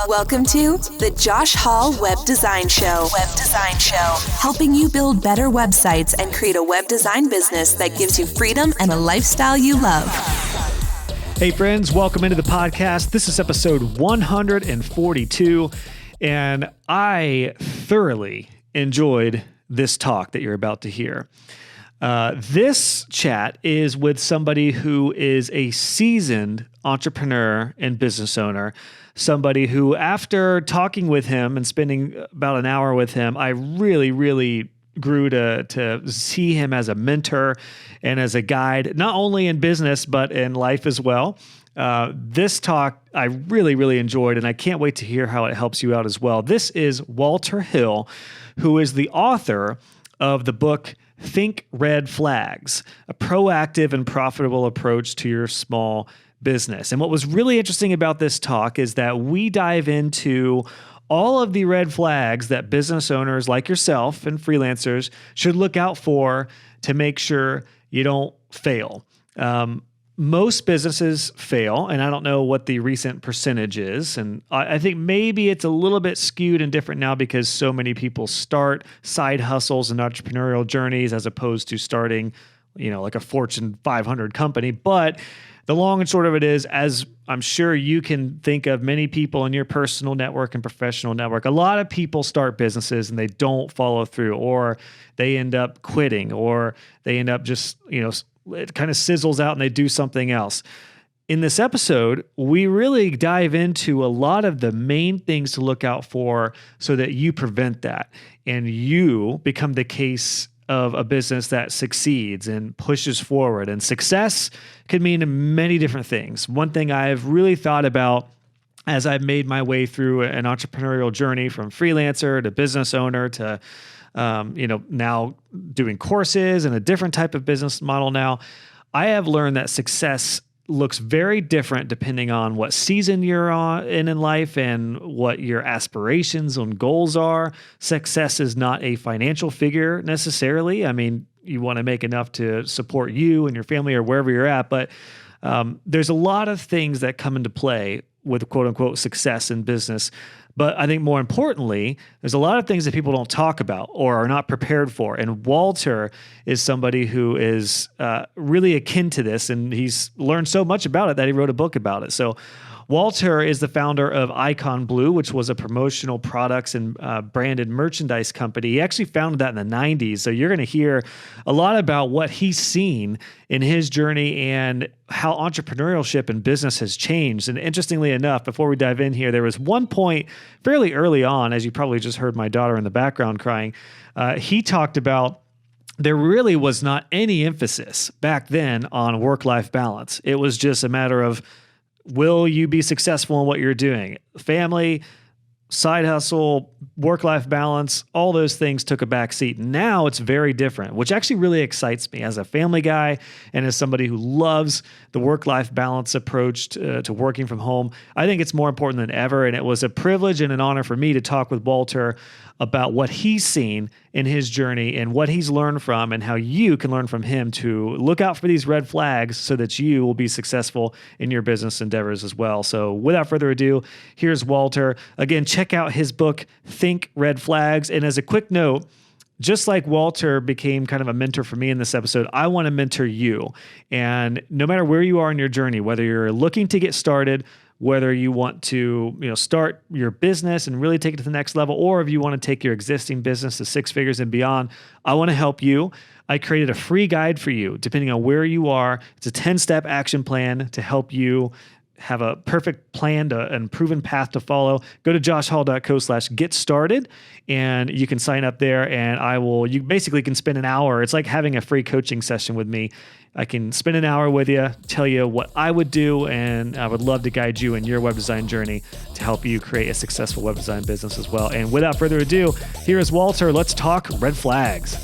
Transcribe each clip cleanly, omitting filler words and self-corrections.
Welcome to the Josh Hall Web Design Show. Helping you build better websites and create a web design business that gives you freedom and a lifestyle you love. Hey friends, welcome into the podcast. This is episode 142, and I thoroughly enjoyed this talk that you're about to hear. This chat is with somebody who is a seasoned entrepreneur and business owner, somebody who, after talking with him and spending about an hour with him, I really grew to see him as a mentor and as a guide, not only in business, but in life as well. This talk I really enjoyed, and I can't wait to hear how it helps you out as well. This is Walter Hill, who is the author of the book Think Red Flags, a proactive and profitable approach to your small business. And what was really interesting about this talk is that we dive into all of the red flags that business owners like yourself and freelancers should look out for to make sure you don't fail. Most businesses fail, and I don't know what the recent percentage is. And I think maybe it's a little bit skewed and different now because so many people start side hustles and entrepreneurial journeys as opposed to starting, like a Fortune 500 company. But the long and short of it is, as I'm sure you can think of many people in your personal network and professional network, a lot of people start businesses and they don't follow through, or they end up quitting, or they end up just, it kind of sizzles out and they do something else. In this episode, we really dive into a lot of the main things to look out for so that you prevent that and you become the case of a business that succeeds and pushes forward. And success could mean many different things. One thing I've really thought about as I've made my way through an entrepreneurial journey from freelancer to business owner to now doing courses and a different type of business model now, I have learned that success looks very different depending on what season you're in life and what your aspirations and goals are. Success is not a financial figure necessarily. I mean, you want to make enough to support you and your family or wherever you're at, but there's a lot of things that come into play with quote unquote success in business. But I think more importantly, there's a lot of things that people don't talk about or are not prepared for. And Walter is somebody who is really akin to this, and he's learned so much about it that he wrote a book about it. So Walter is the founder of Icon Blue, which was a promotional products and branded merchandise company. He actually founded that in the 90s. So you're going to hear a lot about what he's seen in his journey and how entrepreneurship and business has changed. And interestingly enough, before we dive in here, there was one point fairly early on, as you probably just heard my daughter in the background crying, he talked about there really was not any emphasis back then on work-life balance. It was just a matter of, will you be successful in what you're doing? Family, side hustle, work-life balance, all those things took a back seat. Now it's very different, which actually really excites me as a family guy and as somebody who loves the work-life balance approach to working from home. I think it's more important than ever, and it was a privilege and an honor for me to talk with Walter about what he's seen in his journey and what he's learned from and how you can learn from him to look out for these red flags so that you will be successful in your business endeavors as well. So without further ado, here's Walter. Again, check out his book, Think Red Flags. And as a quick note, just like Walter became kind of a mentor for me in this episode, I want to mentor you. And no matter where you are in your journey, whether you're looking to get started, whether you want to, start your business and really take it to the next level, or if you want to take your existing business to six figures and beyond, I want to help you. I created a free guide for you, depending on where you are. It's a 10-step action plan to help you have a perfect plan and proven path to follow. Go to joshhall.co/get started, and you can sign up there, and you basically can spend an hour. It's like having a free coaching session with me. I can spend an hour with you, tell you what I would do, and I would love to guide you in your web design journey to help you create a successful web design business as well. And without further ado, here is Walter. Let's talk red flags.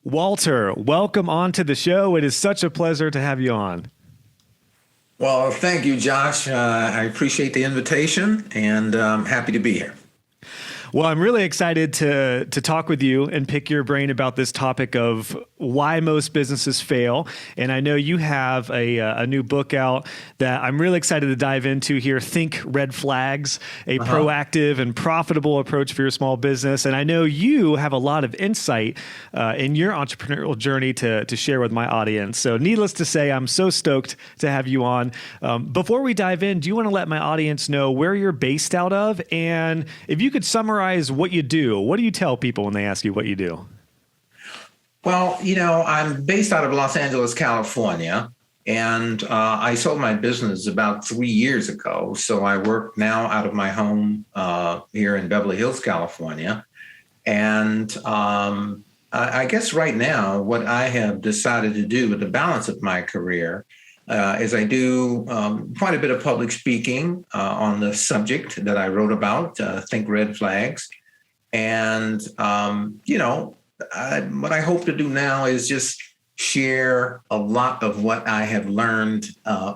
Walter, welcome onto the show. It is such a pleasure to have you on. Well, thank you, Josh. I appreciate the invitation, and I'm happy to be here. Well, I'm really excited to talk with you and pick your brain about this topic of why most businesses fail. And I know you have a new book out that I'm really excited to dive into here. Think Red Flags, a proactive and profitable approach for your small business. And I know you have a lot of insight in your entrepreneurial journey to share with my audience. So needless to say, I'm so stoked to have you on. Before we dive in, do you want to let my audience know where you're based out of? And if you could summarize what you do, what do you tell people when they ask you what you do? Well, I'm based out of Los Angeles, California, and I sold my business about 3 years ago. So I work now out of my home here in Beverly Hills, California. And I guess right now, what I have decided to do with the balance of my career is I do quite a bit of public speaking on the subject that I wrote about, Think Red Flags. And, what I hope to do now is just share a lot of what I have learned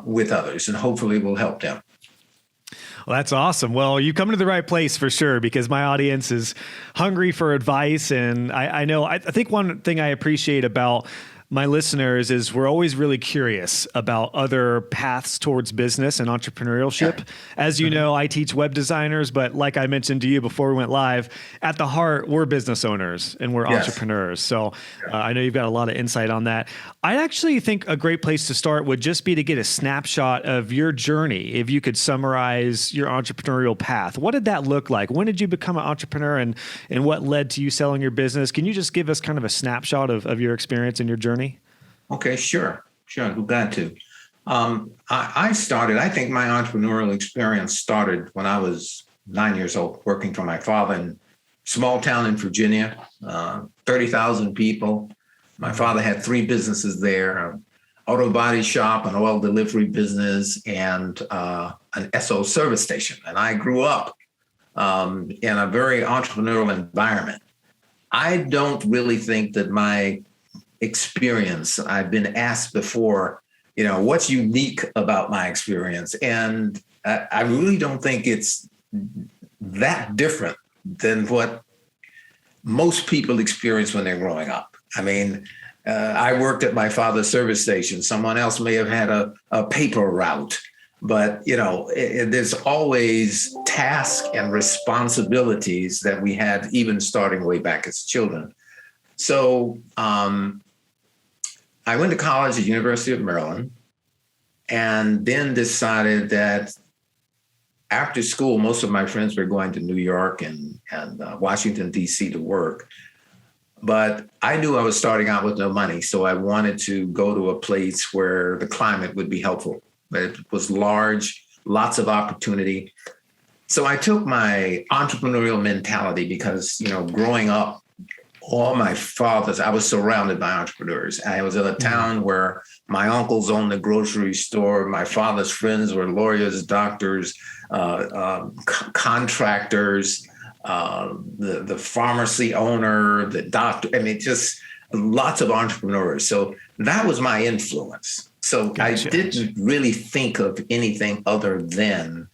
with others, and hopefully will help them. Well, that's awesome. Well, you come to the right place for sure, because my audience is hungry for advice. And I think one thing I appreciate about my listeners is we're always really curious about other paths towards business and entrepreneurship. As you know, I teach web designers, but like I mentioned to you before we went live, at the heart, we're business owners and we're entrepreneurs. So I know you've got a lot of insight on that. I actually think a great place to start would just be to get a snapshot of your journey. If you could summarize your entrepreneurial path, what did that look like? When did you become an entrepreneur, and what led to you selling your business? Can you just give us kind of a snapshot of your experience and your journey? Okay, sure. I'm glad to. I think my entrepreneurial experience started when I was 9 years old, working for my father in a small town in Virginia, 30,000 people. My father had 3 businesses there, an auto body shop, an oil delivery business, and an SO service station. And I grew up in a very entrepreneurial environment. I don't really think that my experience, I've been asked before, what's unique about my experience? And I really don't think it's that different than what most people experience when they're growing up. I mean, I worked at my father's service station. Someone else may have had a paper route, but there's always tasks and responsibilities that we had even starting way back as children. So I went to college at the University of Maryland, and then decided that after school, most of my friends were going to New York and Washington, D.C. to work. But I knew I was starting out with no money, so I wanted to go to a place where the climate would be helpful. But it was large, lots of opportunity. So I took my entrepreneurial mentality because, growing up, I was surrounded by entrepreneurs. I was in a town where my uncles owned the grocery store. My father's friends were lawyers, doctors, contractors, the pharmacy owner, the doctor. I mean, just lots of entrepreneurs. So that was my influence. So gotcha. I didn't really think of anything other than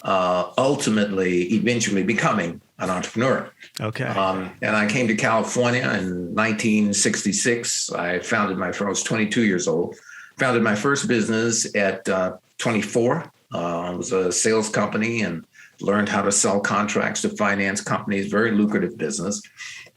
eventually becoming an entrepreneur. Okay. And I came to California in 1966. I was 22 years old, founded my first business at 24. It was a sales company and learned how to sell contracts to finance companies, very lucrative business.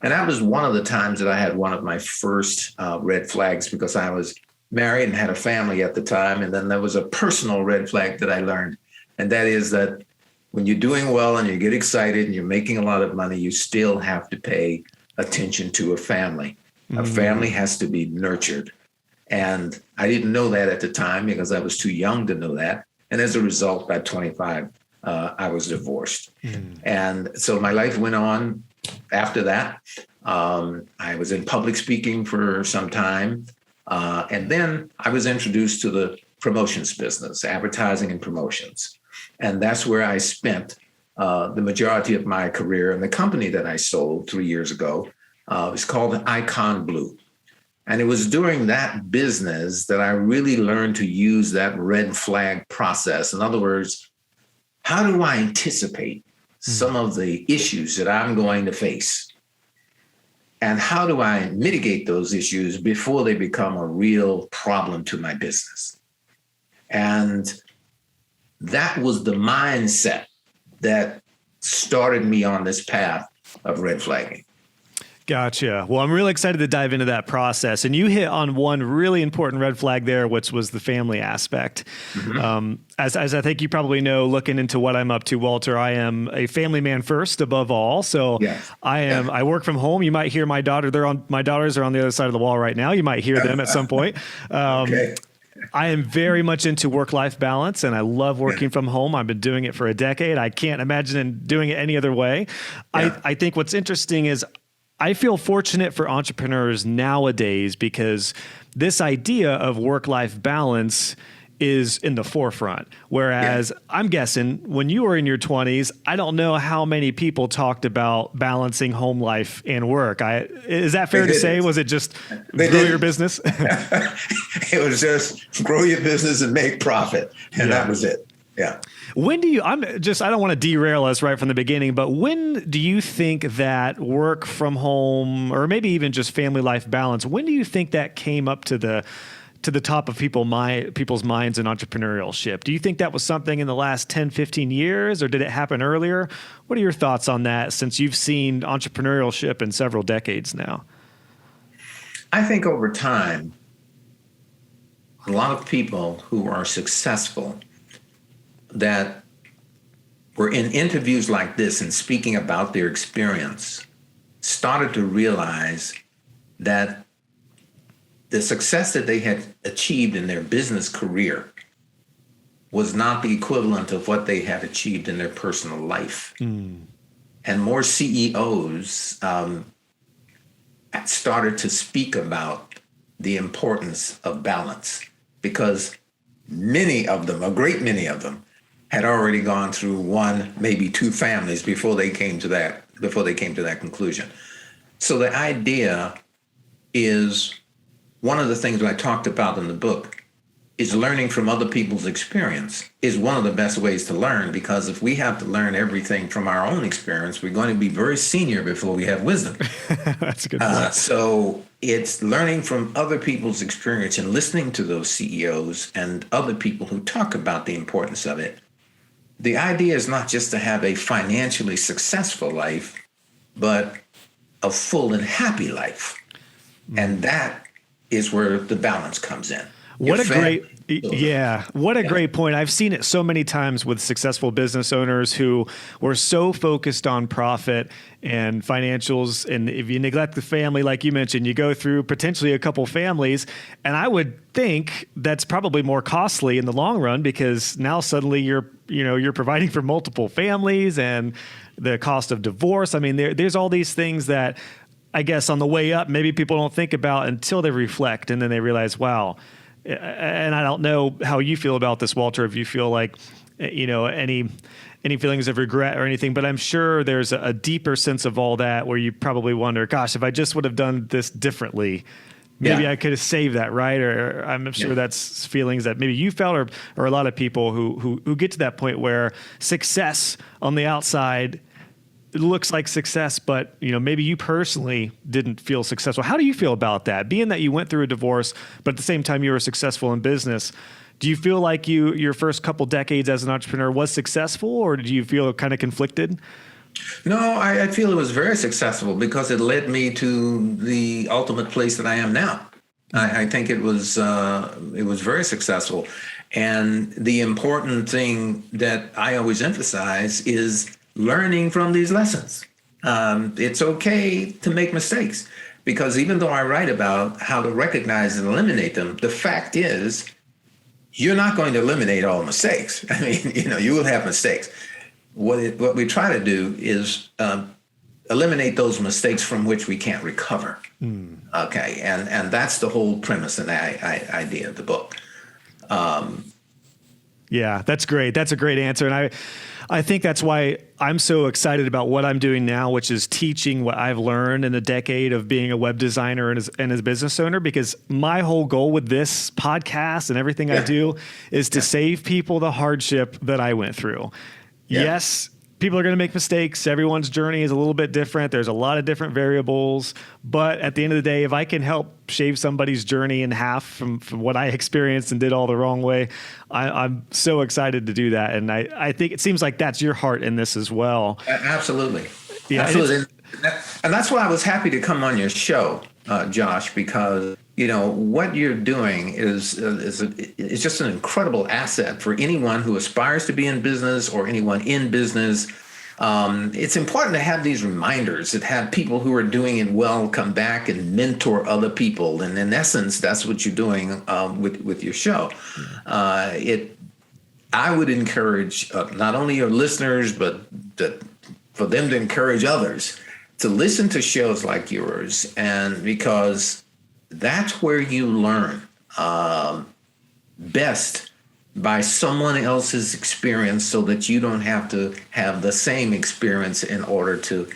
And that was one of the times that I had one of my first red flags, because I was married and had a family at the time. And then there was a personal red flag that I learned. And that is that when you're doing well and you get excited and you're making a lot of money, you still have to pay attention to a family. Mm-hmm. A family has to be nurtured. And I didn't know that at the time because I was too young to know that. And as a result, by 25, I was divorced. Mm-hmm. And so my life went on after that. I was in public speaking for some time. And then I was introduced to the promotions business, advertising and promotions. And that's where I spent the majority of my career. And the company that I sold 3 years ago is called Icon Blue. And it was during that business that I really learned to use that red flag process. In other words, how do I anticipate some of the issues that I'm going to face. And how do I mitigate those issues before they become a real problem to my business? And that was the mindset that started me on this path of red flagging. Gotcha. Well, I'm really excited to dive into that process. And you hit on one really important red flag there, which was the family aspect. As I think you probably know, looking into what I'm up to, Walter, I am a family man first, above all. So yes. I work from home. You might hear my daughters are on the other side of the wall right now. You might hear them at some point. Okay. I am very much into work-life balance, and I love working from home. I've been doing it for a decade. I can't imagine doing it any other way. Yeah. I think what's interesting is I feel fortunate for entrepreneurs nowadays because this idea of work-life balance is in the forefront. Whereas I'm guessing when you were in your 20s, I don't know how many people talked about balancing home life and work. Is that fair to say? Was it just grow your business? It was just grow your business and make profit. And that was it. Yeah. When do you, I don't want to derail us right from the beginning, but when do you think that work from home, or maybe even just family life balance, when do you think that came up to the top of people's minds in entrepreneurship? Do you think that was something in the last 10, 15 years, or did it happen earlier? What are your thoughts on that since you've seen entrepreneurship in several decades now? I think over time, a lot of people who are successful that were in interviews like this and speaking about their experience started to realize that the success that they had achieved in their business career was not the equivalent of what they had achieved in their personal life. And more CEOs started to speak about the importance of balance because many of them, a great many of them, had already gone through one, maybe two families before they came to that conclusion. So the idea is, one of the things that I talked about in the book is learning from other people's experience is one of the best ways to learn, because if we have to learn everything from our own experience, we're going to be very senior before we have wisdom. That's a good point. So it's learning from other people's experience and listening to those CEOs and other people who talk about the importance of it. The idea is not just to have a financially successful life, but a full and happy life. And that is where the balance comes in. What a great point. I've seen it so many times with successful business owners who were so focused on profit and financials. And if you neglect the family, like you mentioned, you go through potentially a couple families. And I would think that's probably more costly in the long run, because now suddenly you're providing for multiple families and the cost of divorce. I mean, there's all these things that I guess on the way up, maybe people don't think about until they reflect, and then they realize, wow. And I don't know how you feel about this, Walter, if you feel like, any feelings of regret or anything, but I'm sure there's a deeper sense of all that where you probably wonder, gosh, if I just would have done this differently, maybe I could have saved that, right? Or I'm sure that's feelings that maybe you felt, or a lot of people who get to that point where success on the outside, it looks like success, but maybe you personally didn't feel successful. How do you feel about that? Being that you went through a divorce, but at the same time you were successful in business, do you feel like your first couple decades as an entrepreneur was successful, or did you feel kind of conflicted? No, I feel it was very successful because it led me to the ultimate place that I am now. I think it was very successful. And the important thing that I always emphasize is learning from these lessons. It's okay to make mistakes, because even though I write about how to recognize and eliminate them, the fact is you're not going to eliminate all mistakes. I mean, you will have mistakes. What we try to do is eliminate those mistakes from which we can't recover. Okay, and that's the whole premise and idea of the book. Yeah, that's great. That's a great answer. And I think that's why I'm so excited about what I'm doing now, which is teaching what I've learned in a decade of being a web designer and as a business owner, because my whole goal with this podcast and everything I do is to save people the hardship that I went through. Yes, people are going to make mistakes. Everyone's journey is a little bit different. There's a lot of different variables. But at the end of the day, if I can help shave somebody's journey in half from what I experienced and did all the wrong way, I'm so excited to do that. And I think it seems like that's your heart in this as well. Absolutely. Yeah, absolutely. And that's why I was happy to come on your show, Josh, because what you're doing is just an incredible asset for anyone who aspires to be in business or anyone in business. It's important to have these reminders, that have people who are doing it well come back and mentor other people. And in essence, that's what you're doing with your show. I would encourage not only your listeners, but for them to encourage others to listen to shows like yours, and because that's where you learn best by someone else's experience, so that you don't have to have the same experience in order to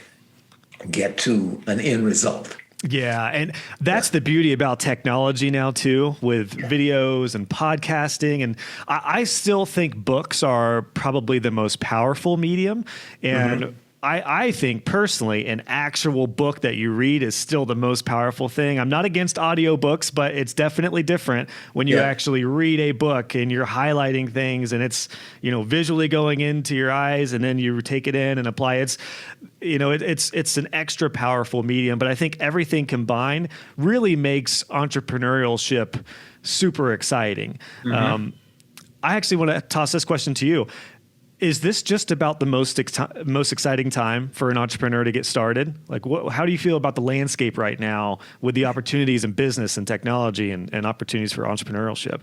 get to an end result. Yeah. And that's the beauty about technology now too, with videos and podcasting. And I still think books are probably the most powerful medium. And I think personally an actual book that you read is still the most powerful thing. I'm not against audiobooks, but it's definitely different when you actually read a book and you're highlighting things and it's, visually going into your eyes, and then you take it in and apply it. It's an extra powerful medium, but I think everything combined really makes entrepreneurship super exciting. I actually want to toss this question to you. Is this just about the most exciting time for an entrepreneur to get started? Like, how do you feel about the landscape right now with the opportunities in business and technology and opportunities for entrepreneurship?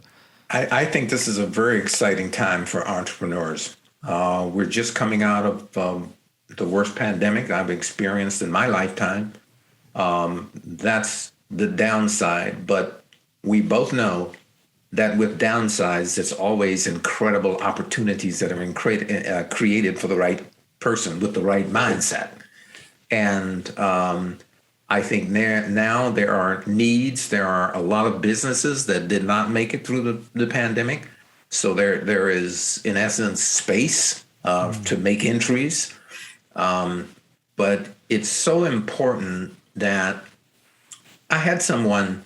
I think this is a very exciting time for entrepreneurs. We're just coming out of the worst pandemic I've experienced in my lifetime. That's the downside, but we both know that with downsides, there's always incredible opportunities that are created for the right person with the right mindset. And I think now there are needs. There are a lot of businesses that did not make it through the pandemic. So there is, in essence, space to make entries. But it's so important that I had someone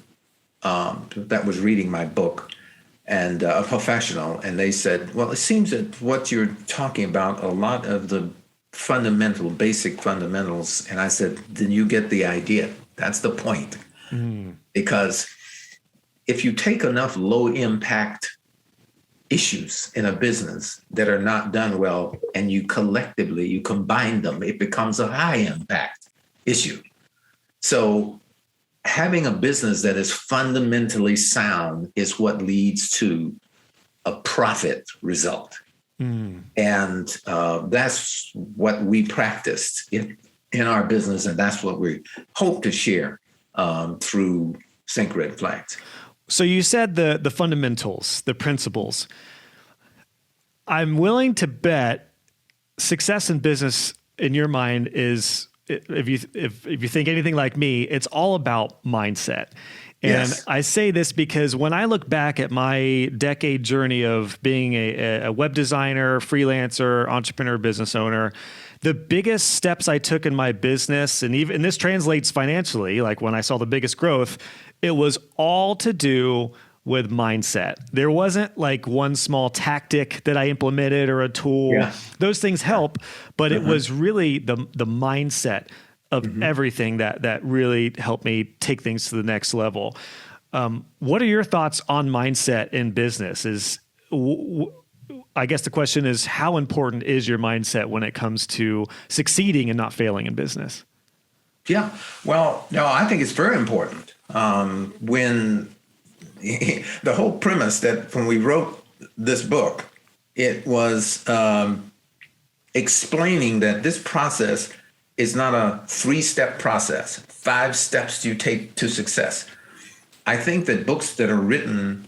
that was reading my book, and a professional, and they said, well, it seems that what you're talking about, a lot of the basic fundamentals. And I said, then you get the idea. That's the point. Because if you take enough low impact issues in a business that are not done well, and you combine them, it becomes a high impact issue. So having a business that is fundamentally sound is what leads to a profit result. And that's what we practiced in our business. And that's what we hope to share through Sync Red Flags. So you said the fundamentals, the principles. I'm willing to bet success in business in your mind is, if you think anything like me, it's all about mindset. And I say this because when I look back at my decade journey of being a web designer, freelancer, entrepreneur, business owner, the biggest steps I took in my business, and this translates financially, like when I saw the biggest growth, it was all to do with mindset. There wasn't like one small tactic that I implemented or a tool. Those things help, but it was really the mindset of everything that really helped me take things to the next level. What are your thoughts on mindset in business? I guess the question is, how important is your mindset when it comes to succeeding and not failing in business? Yeah, well, no, I think it's very important. When the whole premise that when we wrote this book, it was explaining that this process is not a 3-step process, 5 steps you take to success. I think that books that are written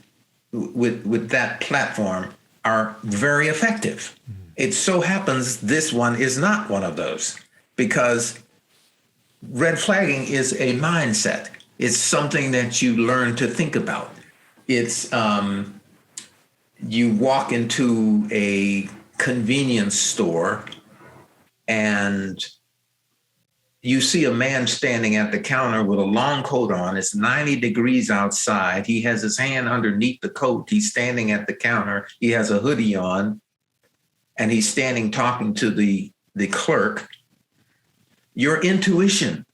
with that platform are very effective. It so happens this one is not one of those, because red flagging is a mindset. It's something that you learn to think about. It's you walk into a convenience store and you see a man standing at the counter with a long coat on. It's 90 degrees outside. He has his hand underneath the coat. He's standing at the counter. He has a hoodie on, and he's standing talking to the clerk. Your intuition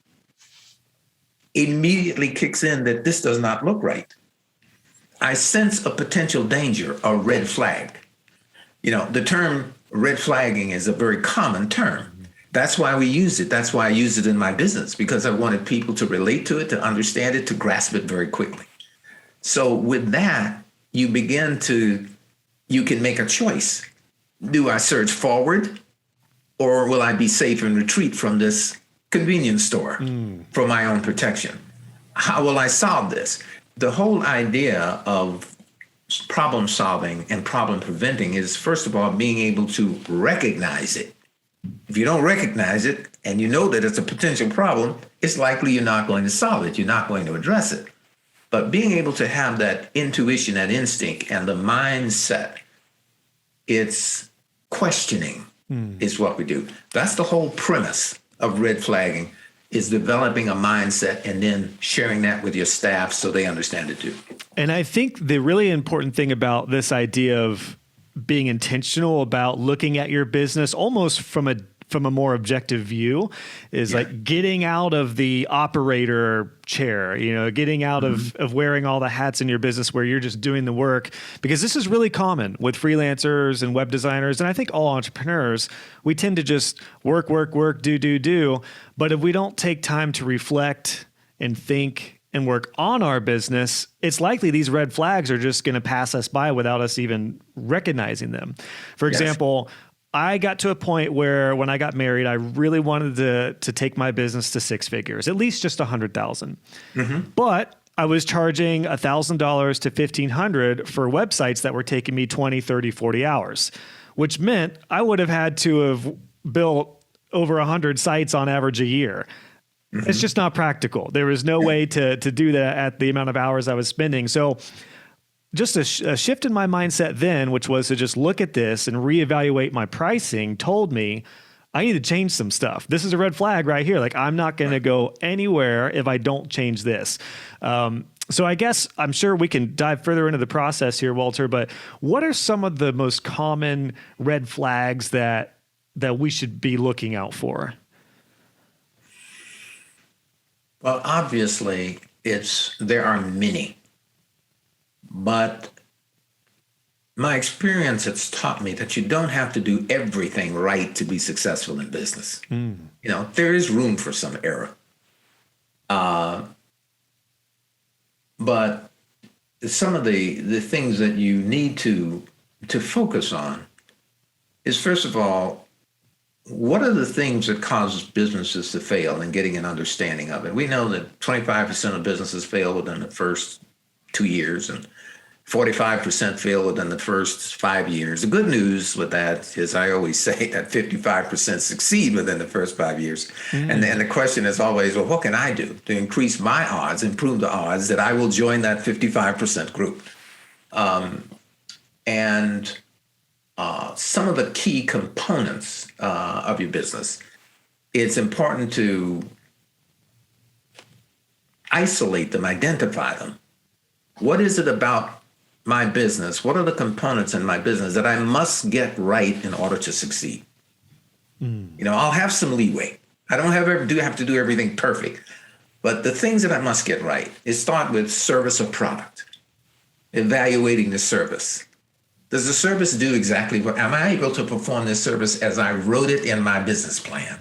immediately kicks in that this does not look right. I sense a potential danger, a red flag. The term red flagging is a very common term. That's why we use it. That's why I use it in my business, because I wanted people to relate to it, to understand it, to grasp it very quickly. So with that, you can make a choice. Do I surge forward, or will I be safe and retreat from this convenience store for my own protection? How will I solve this? The whole idea of problem solving and problem preventing is, first of all, being able to recognize it. If you don't recognize it and you know that it's a potential problem, it's likely you're not going to solve it. You're not going to address it. But being able to have that intuition, that instinct, and the mindset, it's questioning is what we do. That's the whole premise of red flagging, is developing a mindset and then sharing that with your staff so they understand it too. And I think the really important thing about this idea of being intentional about looking at your business almost from a more objective view is like getting out of the operator chair, getting out of wearing all the hats in your business where you're just doing the work, because this is really common with freelancers and web designers. And I think all entrepreneurs, we tend to just work, do. But if we don't take time to reflect and think and work on our business, it's likely these red flags are just going to pass us by without us even recognizing them. For example, I got to a point where when I got married, I really wanted to take my business to six figures, at least just 100,000. But I was charging $1,000 to $1,500 for websites that were taking me 20, 30, 40 hours, which meant I would have had to have built over 100 sites on average a year. It's just not practical. There was no way to do that at the amount of hours I was spending. So just a shift in my mindset then, which was to just look at this and reevaluate my pricing, told me I need to change some stuff. This is a red flag right here. Like, I'm not going to go anywhere if I don't change this. So I guess I'm sure we can dive further into the process here, Walter, but what are some of the most common red flags that we should be looking out for? Well, obviously, there are many, but my experience has taught me that you don't have to do everything right to be successful in business. There is room for some error. But some of the things that you need to focus on is, first of all, what are the things that causes businesses to fail, and getting an understanding of it? We know that 25% of businesses fail within the first 2 years, and 45% fail within the first 5 years. The good news with that is, I always say that 55% succeed within the first 5 years. And then the question is always, well, what can I do to increase my odds, improve the odds that I will join that 55% group? Some of the key components of your business, it's important to isolate them, identify them. What is it about my business? What are the components in my business that I must get right in order to succeed? I'll have some leeway. I don't have to do everything perfect. But the things that I must get right is start with service or product, evaluating the service. Does the service do exactly what, am I able to perform this service as I wrote it in my business plan?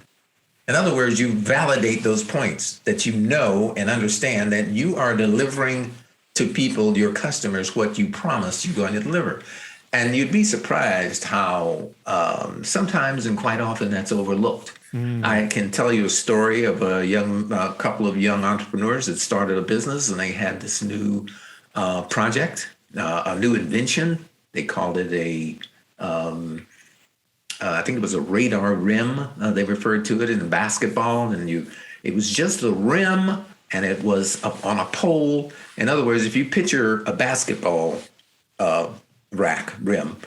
In other words, you validate those points that you know and understand that you are delivering to people, your customers, what you promised you're going to deliver. And you'd be surprised how sometimes and quite often that's overlooked. I can tell you a story of a couple of young entrepreneurs that started a business, and they had this new project, a new invention. They called it I think it was a radar rim. They referred to it in basketball, and it was just a rim, and it was up on a pole. In other words, if you picture a basketball rack rim,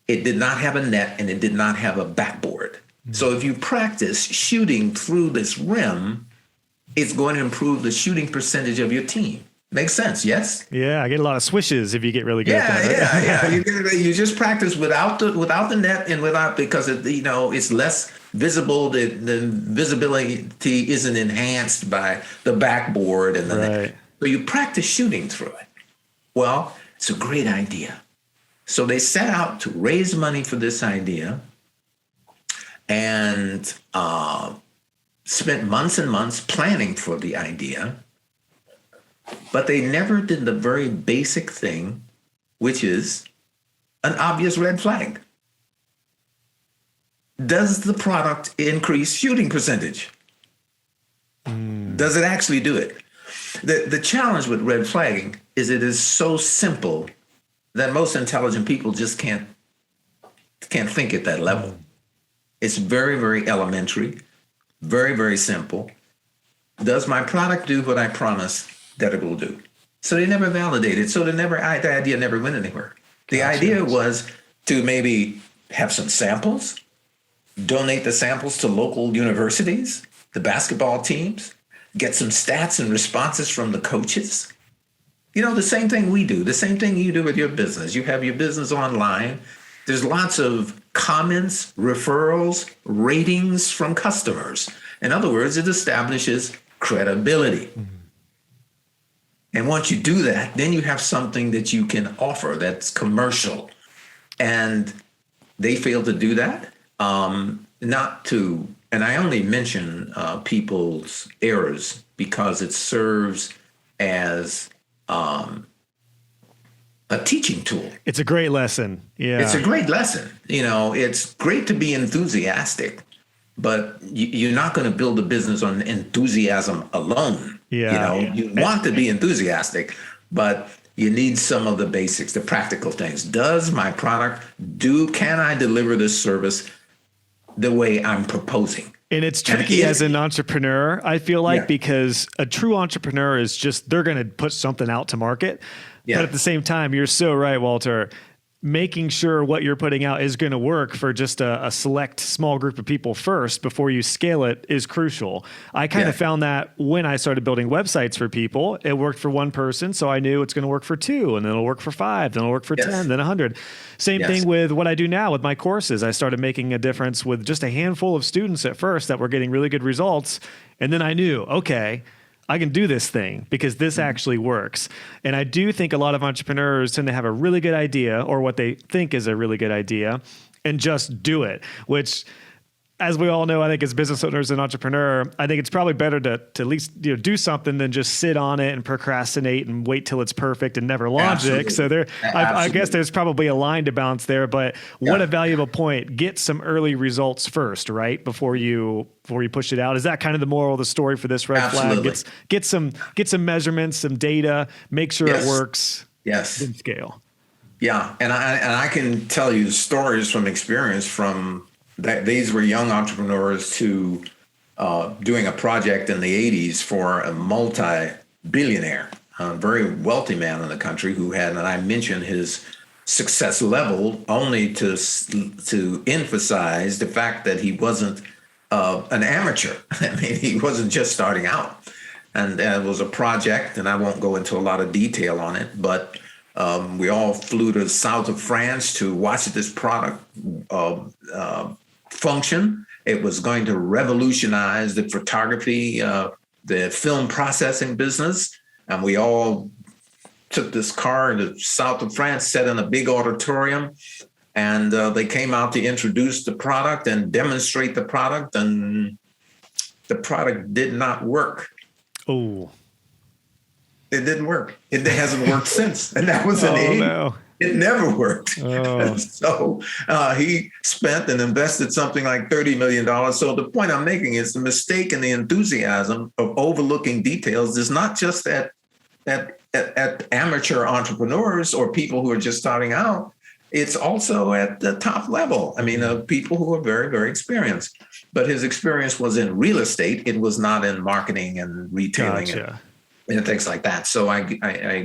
it did not have a net and it did not have a backboard. So if you practice shooting through this rim, it's going to improve the shooting percentage of your team. Makes sense, yes? Yeah, I get a lot of swishes if you get really good at that. Yeah. You just practice without the net and because it's less visible. The visibility isn't enhanced by the backboard and the net. So you practice shooting through it. Well, it's a great idea. So they set out to raise money for this idea and spent months and months planning for the idea. But they never did the very basic thing, which is an obvious red flag. Does the product increase shooting percentage? Does it actually do it? The challenge with red flagging is it is so simple that most intelligent people just can't think at that level. It's very, very elementary, very, very simple. Does my product do what I promised that it will do? So they never validated. So the idea never went anywhere. The idea was to maybe have some samples, donate the samples to local universities, the basketball teams, get some stats and responses from the coaches. The same thing we do, the same thing you do with your business. You have your business online. There's lots of comments, referrals, ratings from customers. In other words, it establishes credibility. And once you do that, then you have something that you can offer that's commercial. And they fail to do that. And I only mention people's errors because it serves as a teaching tool. It's a great lesson. Yeah. It's a great lesson. It's great to be enthusiastic, but you're not going to build a business on enthusiasm alone. Yeah. You want to be enthusiastic, but you need some of the basics, the practical things. Does my product can I deliver this service the way I'm proposing? And it's tricky as an entrepreneur, I feel like, because a true entrepreneur is they're going to put something out to market. Yeah. But at the same time, you're so right, Walter. Making sure what you're putting out is going to work for just a select small group of people first before you scale it is crucial. I kind of found that when I started building websites for people. It worked for one person, so I knew it's going to work for 2, and then it'll work for 5, then it'll work for 10, then 100. Same thing with what I do now with my courses. I started making a difference with just a handful of students at first that were getting really good results, and then I knew, okay, I can do this thing because this actually works. And I do think a lot of entrepreneurs tend to have a really good idea or what they think is a really good idea and just do it, which, as we all know, I think as business owners and entrepreneur, I think it's probably better to at least do something than just sit on it and procrastinate and wait till it's perfect and never launch it. So I guess there's probably a line to balance there, but what a valuable point. Get some early results first, right? Before you push it out. Is that kind of the moral of the story for this red flag? Get some measurements, some data, make sure it works. Yes. Then scale. Yeah. And I can tell you stories from experience from that. These were young entrepreneurs doing a project in the 80s for a multi-billionaire, a very wealthy man in the country who had, and I mentioned his success level only to emphasize the fact that he wasn't an amateur. I mean, he wasn't just starting out. And it was a project, and I won't go into a lot of detail on it, but we all flew to the south of France to watch this product function. It was going to revolutionize the photography, the film processing business. And we all took this car in the south of France, sat in a big auditorium, and they came out to introduce the product and demonstrate the product. And the product did not work. Oh, it didn't work. It hasn't worked since. And that was in the 80s. No. It never worked. Oh. So he spent and invested something like $30 million. So the point I'm making is the mistake and the enthusiasm of overlooking details is not just at amateur entrepreneurs or people who are just starting out. It's also at the top level. I mean, people who are very, very experienced. But his experience was in real estate. It was not in marketing and retailing. Gotcha. And things like that. So I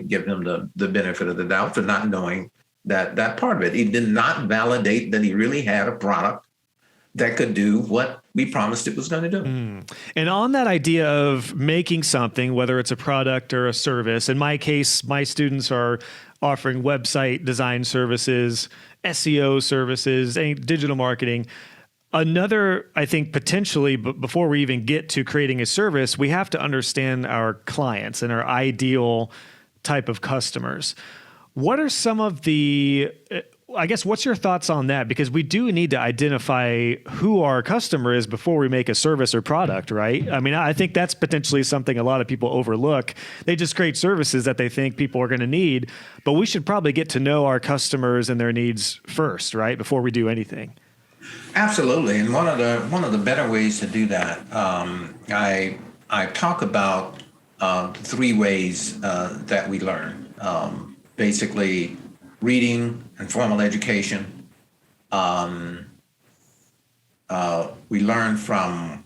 give him the benefit of the doubt for not knowing that part of it. He did not validate that he really had a product that could do what we promised it was going to do. And on that idea of making something, whether it's a product or a service, in my case, my students are offering website design services, SEO services, digital marketing. Another, I think, potentially, but before we even get to creating a service, we have to understand our clients and our ideal type of customers. What are some of the, I guess, what's your thoughts on that? Because we do need to identify who our customer is before we make a service or product, right? I mean, I think that's potentially something a lot of people overlook. They just create services that they think people are going to need, but we should probably get to know our customers and their needs first, right? Before we do anything. Absolutely. And one of the better ways to do that, I talk about 3 ways that we learn. Basically, reading and formal education. We learn from,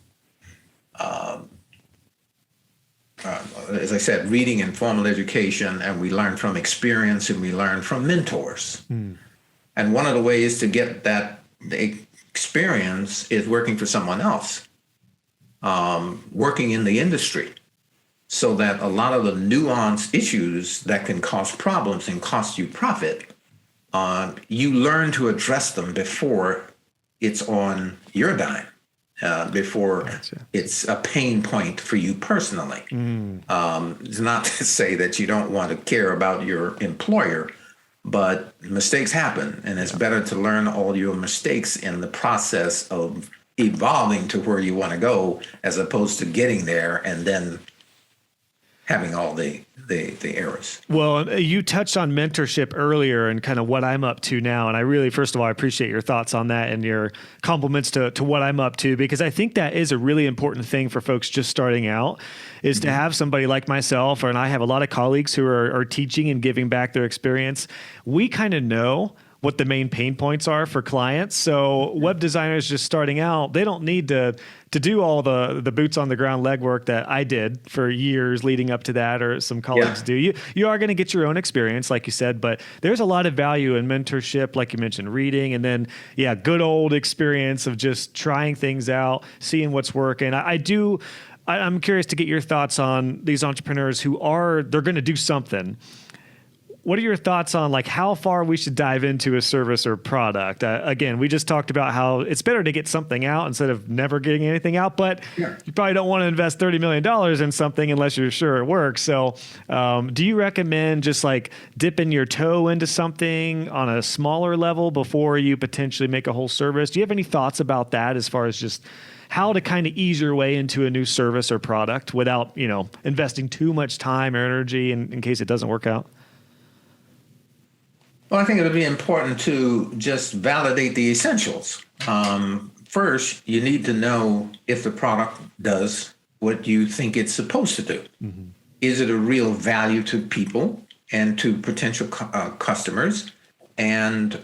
as I said, reading and formal education, and we learn from experience, and we learn from mentors. And one of the ways to get that experience is working for someone else, working in the industry, so that a lot of the nuanced issues that can cause problems and cost you profit, you learn to address them before it's on your dime, before it's a pain point for you personally. It's not to say that you don't want to care about your employer, but mistakes happen, and it's better to learn all your mistakes in the process of evolving to where you want to go, as opposed to getting there and then having all the errors. Well, you touched on mentorship earlier and kind of what I'm up to now. And I really, first of all, I appreciate your thoughts on that and your compliments to what I'm up to, because I think that is a really important thing for folks just starting out, is to have somebody like myself, and I have a lot of colleagues who are teaching and giving back their experience. We kind of know what the main pain points are for clients. So web designers just starting out, they don't need to do all the boots on the ground legwork that I did for years leading up to that, or some colleagues do. You are going to get your own experience, like you said, but there's a lot of value in mentorship, like you mentioned, reading, and then, good old experience of just trying things out, seeing what's working. I'm curious to get your thoughts on these entrepreneurs they're going to do something. What are your thoughts on how far we should dive into a service or product? Again, we just talked about how it's better to get something out instead of never getting anything out, but you probably don't want to invest $30 million in something unless you're sure it works. So do you recommend just dipping your toe into something on a smaller level before you potentially make a whole service? Do you have any thoughts about that, as far as just how to kind of ease your way into a new service or product without, investing too much time or energy in case it doesn't work out? Well, I think it would be important to just validate the essentials. First, you need to know if the product does what you think it's supposed to do. Is it a real value to people and to potential customers? And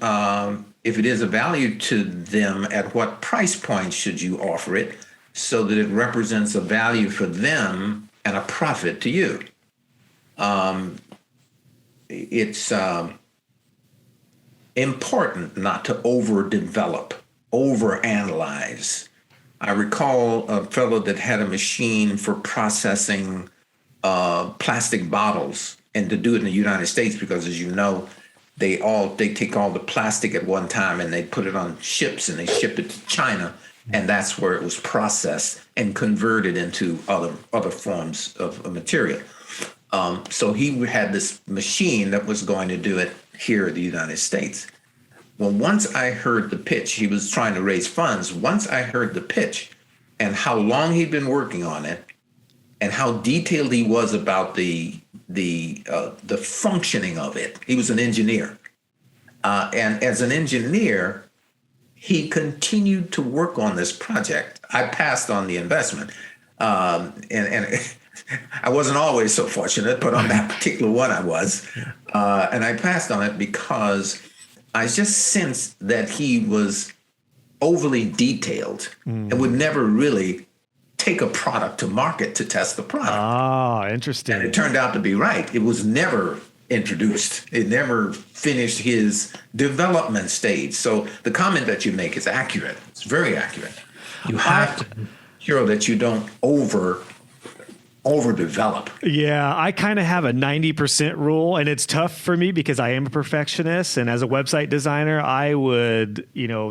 if it is a value to them, at what price point should you offer it so that it represents a value for them and a profit to you? It's important not to overdevelop, overanalyze. I recall a fellow that had a machine for processing plastic bottles, and to do it in the United States, because, as you know, they take all the plastic at one time and they put it on ships and they ship it to China, and that's where it was processed and converted into other forms of material. So he had this machine that was going to do it here in the United States. Well, once I heard the pitch, he was trying to raise funds. Once I heard the pitch and how long he'd been working on it and how detailed he was about the functioning of it. He was an engineer. And as an engineer, he continued to work on this project. I passed on the investment. And I wasn't always so fortunate, but on that particular one I was. And I passed on it because I just sensed that he was overly detailed and would never really take a product to market to test the product. Ah, interesting. And it turned out to be right. It was never introduced. It never finished his development stage. So the comment that you make is accurate. It's very accurate. You have to make sure that you don't overdevelop. Yeah, I kind of have a 90% rule, and it's tough for me because I am a perfectionist. And as a website designer, I would,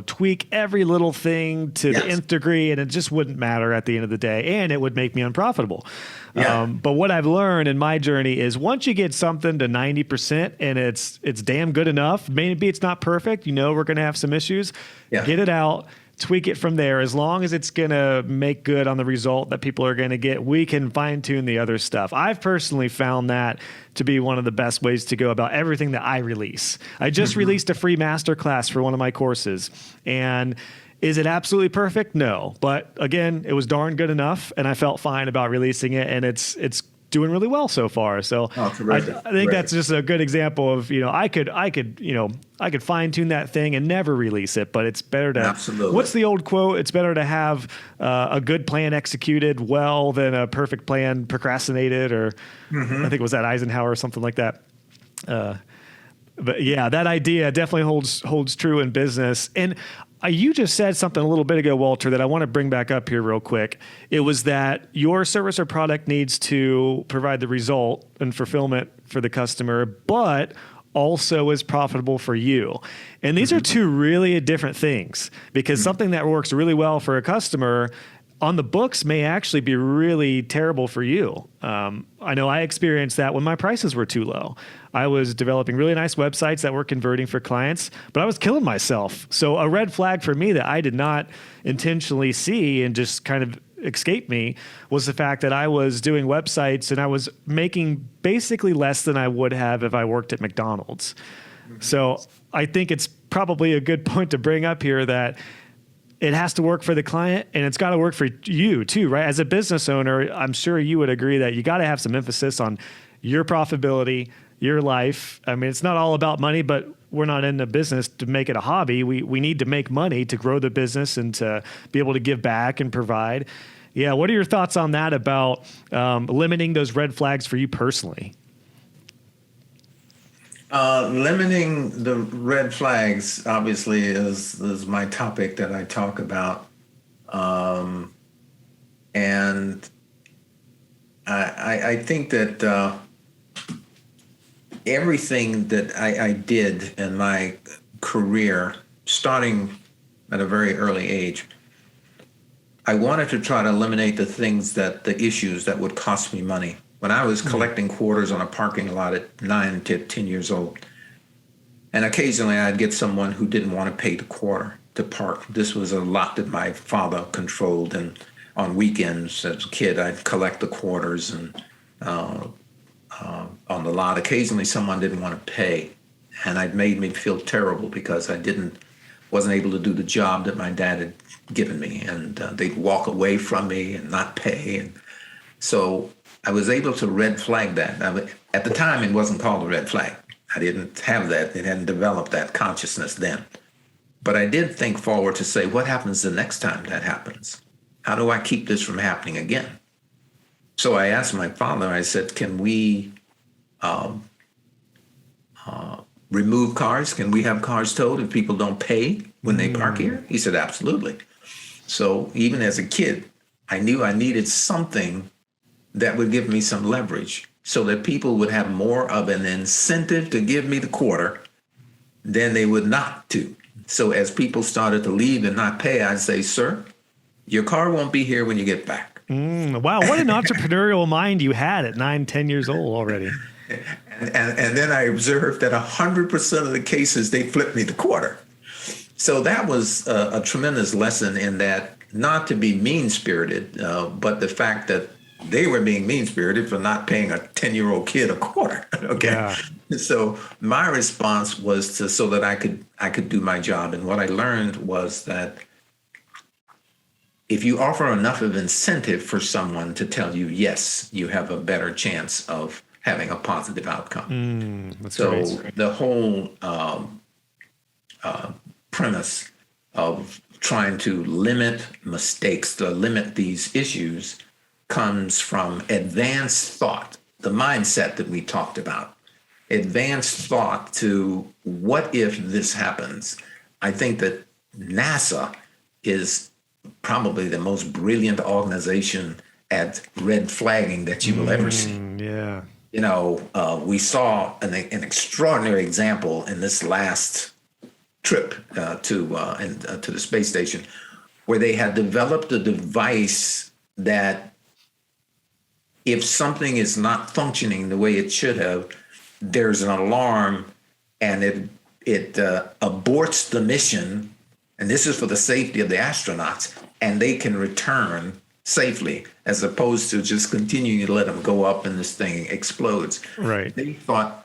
tweak every little thing to the nth degree, and it just wouldn't matter at the end of the day, and it would make me unprofitable. Yeah. But what I've learned in my journey is once you get something to 90% and it's damn good enough, maybe it's not perfect, we're going to have some issues, get it out. Tweak it from there. As long as it's going to make good on the result that people are going to get, we can fine tune the other stuff. I've personally found that to be one of the best ways to go about everything that I release. I just released a free masterclass for one of my courses. And is it absolutely perfect? No. But again, it was darn good enough, and I felt fine about releasing it, and it's doing really well so far. So I think that's just a good example of, I could fine tune that thing and never release it, but it's better to, what's the old quote? It's better to have a good plan executed well than a perfect plan procrastinated, or I think it was that Eisenhower or something like that. But yeah, that idea definitely holds true in business. And you just said something a little bit ago, Walter, that I want to bring back up here real quick. It was that your service or product needs to provide the result and fulfillment for the customer, but also is profitable for you. And these are two really different things, because something that works really well for a customer on the books may actually be really terrible for you. I know I experienced that when my prices were too low. I was developing really nice websites that were converting for clients, but I was killing myself. So a red flag for me that I did not intentionally see and just kind of escaped me was the fact that I was doing websites and I was making basically less than I would have if I worked at McDonald's. So I think it's probably a good point to bring up here that it has to work for the client, and it's got to work for you too, right? As a business owner, I'm sure you would agree that you got to have some emphasis on your profitability, your life. I mean, it's not all about money, but we're not in the business to make it a hobby. We need to make money to grow the business and to be able to give back and provide. Yeah, what are your thoughts on that about limiting those red flags for you personally? Limiting the red flags obviously is my topic that I talk about. And I think that everything that I did in my career, starting at a very early age, I wanted to try to eliminate the issues that would cost me money. When I was collecting quarters on a parking lot at 9 to 10 years old, and occasionally I'd get someone who didn't want to pay the quarter to park. This was a lot that my father controlled, and on weekends as a kid, I'd collect the quarters and on the lot. Occasionally someone didn't want to pay, and it made me feel terrible because I wasn't able to do the job that my dad had given me, and they'd walk away from me and not pay. And so I was able to red flag that. At the time, it wasn't called a red flag. I didn't have that. It hadn't developed that consciousness then. But I did think forward to say, what happens the next time that happens? How do I keep this from happening again? So I asked my father, I said, can we remove cars? Can we have cars towed if people don't pay when they park here? He said, absolutely. So even as a kid, I knew I needed something that would give me some leverage so that people would have more of an incentive to give me the quarter than they would not to. So as people started to leave and not pay, I'd say, sir, your car won't be here when you get back. Wow, what an entrepreneurial mind you had at 9, 10 years old already. And then I observed that 100% of the cases, they flipped me the quarter. So that was a tremendous lesson in that, not to be mean-spirited, but the fact that they were being mean-spirited for not paying a 10-year-old kid a quarter. Okay. Yeah. So my response was so that I could do my job. And what I learned was that if you offer enough of incentive for someone to tell you yes, you have a better chance of having a positive outcome. So great. The whole premise of trying to limit mistakes, to limit these issues, comes from advanced thought, the mindset that we talked about. advanced thought to what if this happens. I think that NASA is probably the most brilliant organization at red flagging that you will ever see. Yeah. We saw an extraordinary example in this last trip to the space station, where they had developed a device that if something is not functioning the way it should have, there's an alarm and it aborts the mission. And this is for the safety of the astronauts, and they can return safely, as opposed to just continuing to let them go up and this thing explodes. Right. They thought,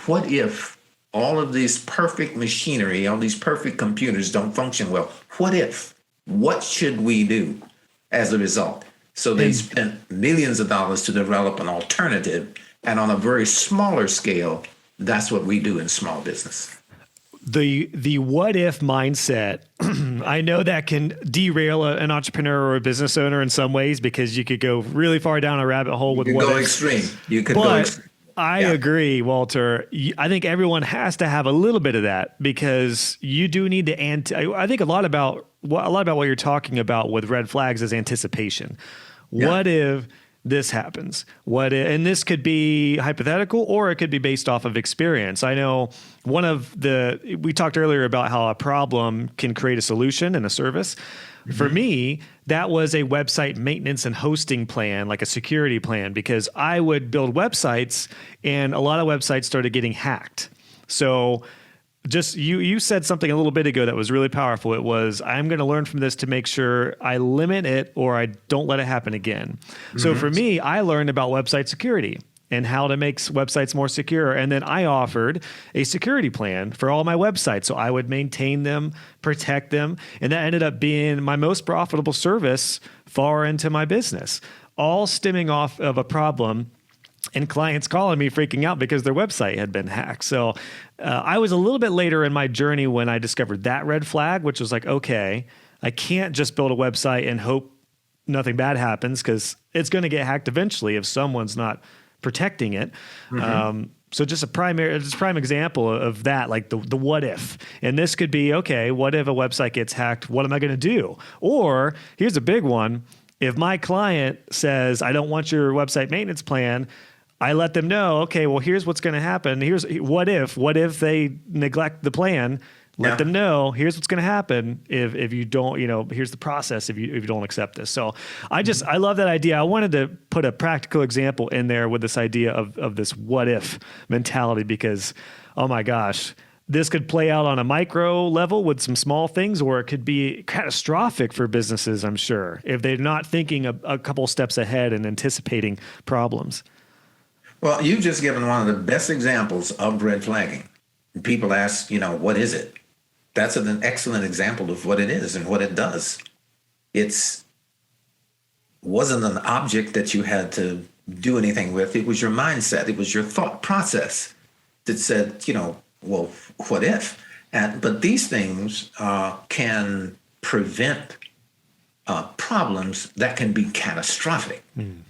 what if all of this perfect machinery, all these perfect computers don't function well? What if? What should we do as a result? So they spent millions of dollars to develop an alternative. And on a very smaller scale, that's what we do in small business. The what if mindset, I know that can derail an entrepreneur or a business owner in some ways, because you could go really far down a rabbit hole with you what could go if. extreme. You could go But extreme. I agree, Walter. I think everyone has to have a little bit of that, because you do need to. I think a lot about what you're talking about with red flags is anticipation. Yeah. What if this happens? And this could be hypothetical, or it could be based off of experience. I know we talked earlier about how a problem can create a solution and a service. Mm-hmm. For me, that was a website maintenance and hosting plan, like a security plan, because I would build websites and a lot of websites started getting hacked. So just you said something a little bit ago that was really powerful. It was, I'm going to learn from this to make sure I limit it or I don't let it happen again. Mm-hmm. So for me, I learned about website security and how to make websites more secure. And then I offered a security plan for all my websites. So I would maintain them, protect them. And that ended up being my most profitable service far into my business, all stemming off of a problem and clients calling me freaking out because their website had been hacked. So I was a little bit later in my journey when I discovered that red flag, which was like, okay, I can't just build a website and hope nothing bad happens, because it's going to get hacked eventually if someone's not protecting it. Mm-hmm. So just a prime example of that, like the what if. And this could be, okay, what if a website gets hacked? What am I going to do? Or here's a big one. If my client says, I don't want your website maintenance plan, I let them know, okay, well, here's what's going to happen. Here's what if they neglect the plan. Let them know, here's what's going to happen if you don't, here's the process if you don't accept this. So I love that idea. I wanted to put a practical example in there with this idea of this what if mentality, because, oh my gosh, this could play out on a micro level with some small things, or it could be catastrophic for businesses, I'm sure, if they're not thinking a couple steps ahead and anticipating problems. Well, you've just given one of the best examples of red flagging. People ask, what is it? That's an excellent example of what it is and what it does. It wasn't an object that you had to do anything with. It was your mindset. It was your thought process that said, well, what if? But these things can prevent problems that can be catastrophic. Mm.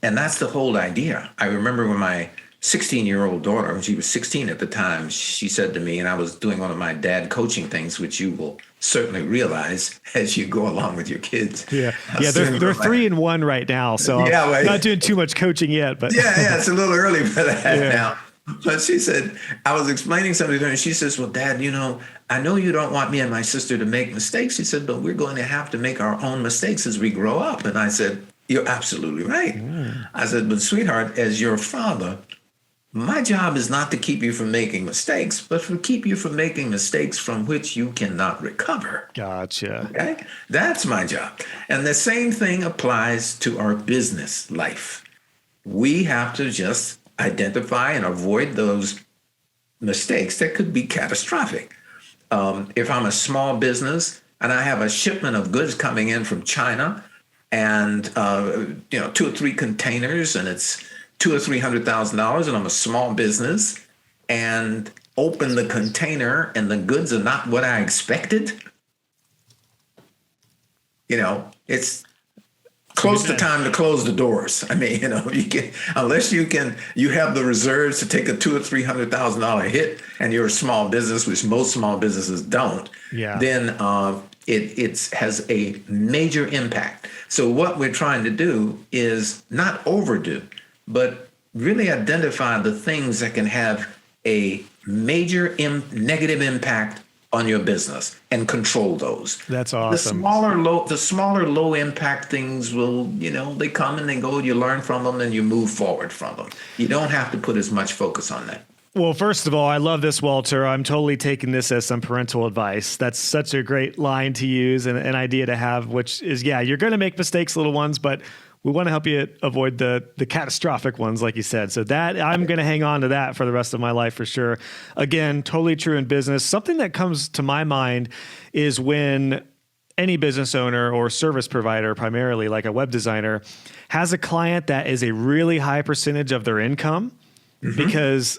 And that's the whole idea. I remember when my 16-year-old daughter, when she was 16 at the time, she said to me, and I was doing one of my dad coaching things, which you will certainly realize as you go along with your kids. Yeah, they're 3 and 1 right now, so I'm not doing too much coaching yet. But yeah, it's a little early for that now. But she said, I was explaining something to her, and she says, well, Dad, I know you don't want me and my sister to make mistakes. She said, but we're going to have to make our own mistakes as we grow up. And I said, you're absolutely right. Mm. I said, but sweetheart, as your father, my job is not to keep you from making mistakes, but to keep you from making mistakes from which you cannot recover. Gotcha. Okay? That's my job. And the same thing applies to our business life. We have to just identify and avoid those mistakes that could be catastrophic. If I'm a small business and I have a shipment of goods coming in from China and 2 or 3 containers, and it's $200,000 or $300,000, and I'm a small business, and open the container and the goods are not what I expected, it's close to time to close the doors. I mean, you can, unless you have the reserves to take a $200,000 or $300,000 hit, and you're a small business, which most small businesses don't. Yeah. Then it has a major impact. So what we're trying to do is not overdo, but really identify the things that can have a major negative impact on your business and control those. That's awesome. The smaller low impact things will, they come and they go, you learn from them and you move forward from them. You don't have to put as much focus on that. Well, first of all, I love this, Walter. I'm totally taking this as some parental advice. That's such a great line to use and an idea to have, which is, you're going to make mistakes, little ones, but we want to help you avoid the catastrophic ones, like you said. So that I'm going to hang on to that for the rest of my life for sure. Again, totally true in business. Something that comes to my mind is when any business owner or service provider, primarily like a web designer, has a client that is a really high percentage of their income, because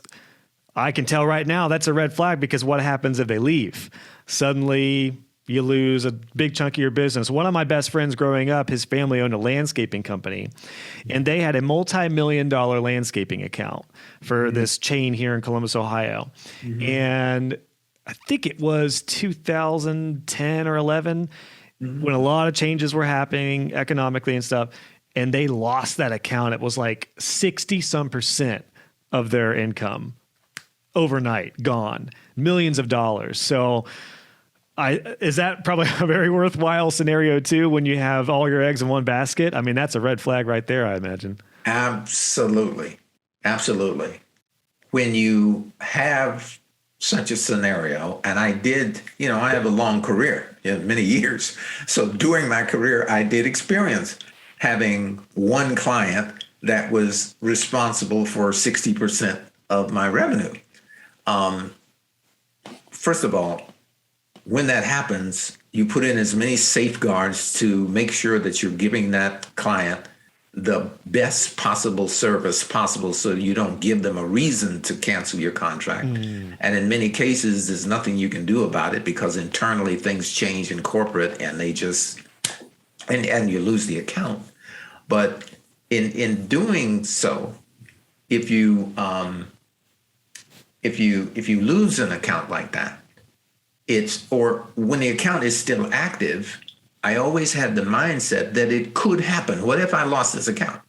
I can tell right now that's a red flag, because what happens if they leave? Suddenly you lose a big chunk of your business. One of my best friends growing up, his family owned a landscaping company, and they had a multi-million-dollar landscaping account for this chain here in Columbus, Ohio. And I think it was 2010 or 11 when a lot of changes were happening economically and stuff, and they lost that account. It was like 60% of their income overnight, gone, millions of dollars. So is that probably a very worthwhile scenario too, when you have all your eggs in one basket? I mean, that's a red flag right there, I imagine. Absolutely. Absolutely. When you have such a scenario, and I have a long career, many years. So during my career, I did experience having one client that was responsible for 60% of my revenue. First of all, when that happens, you put in as many safeguards to make sure that you're giving that client the best possible service possible, so you don't give them a reason to cancel your contract. And in many cases, there's nothing you can do about it, because internally things change in corporate and they just, and you lose the account. But in doing so, if you lose an account like that, or when the account is still active, I always had the mindset that it could happen. What if I lost this account?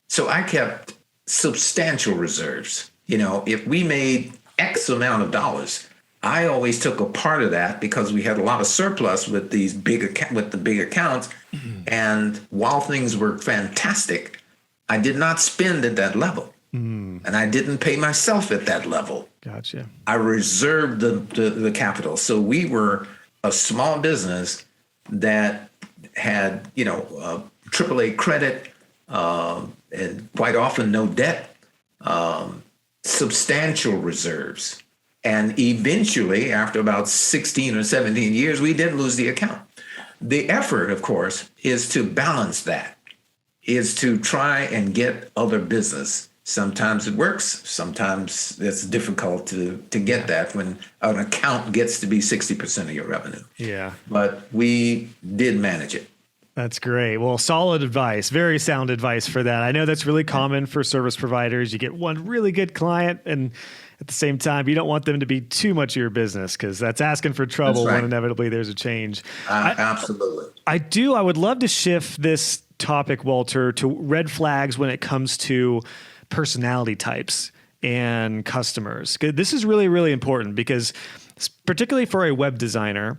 So I kept substantial reserves. If we made X amount of dollars, I always took a part of that, because we had a lot of surplus with the big accounts. And while things were fantastic, I did not spend at that level. And I didn't pay myself at that level. Gotcha. I reserved the capital. So we were a small business that had, AAA credit, and quite often no debt, substantial reserves. And eventually, after about 16 or 17 years, we did lose the account. The effort, of course, is to balance that, is to try and get other business. Sometimes it works. Sometimes it's difficult to get that when an account gets to be 60% of your revenue. Yeah. But we did manage it. That's great. Well, solid advice, very sound advice for that. I know that's really common for service providers. You get one really good client, and at the same time, you don't want them to be too much of your business, because that's asking for trouble when inevitably there's a change. Absolutely. I would love to shift this topic, Walter, to red flags when it comes to personality types and customers. This is really, really important, because particularly for a web designer,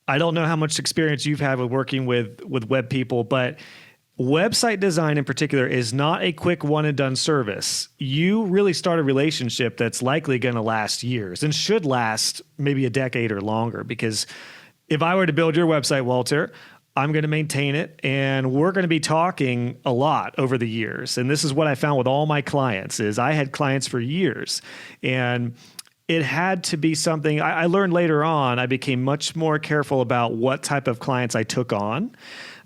I don't know how much experience you've had with working with web people, but website design in particular is not a quick one and done service. You really start a relationship that's likely going to last years and should last maybe a decade or longer, because if I were to build your website, Walter, I'm going to maintain it, and we're going to be talking a lot over the years. And this is what I found with all my clients is I had clients for years, and it had to be something I learned later on. I became much more careful about what type of clients I took on.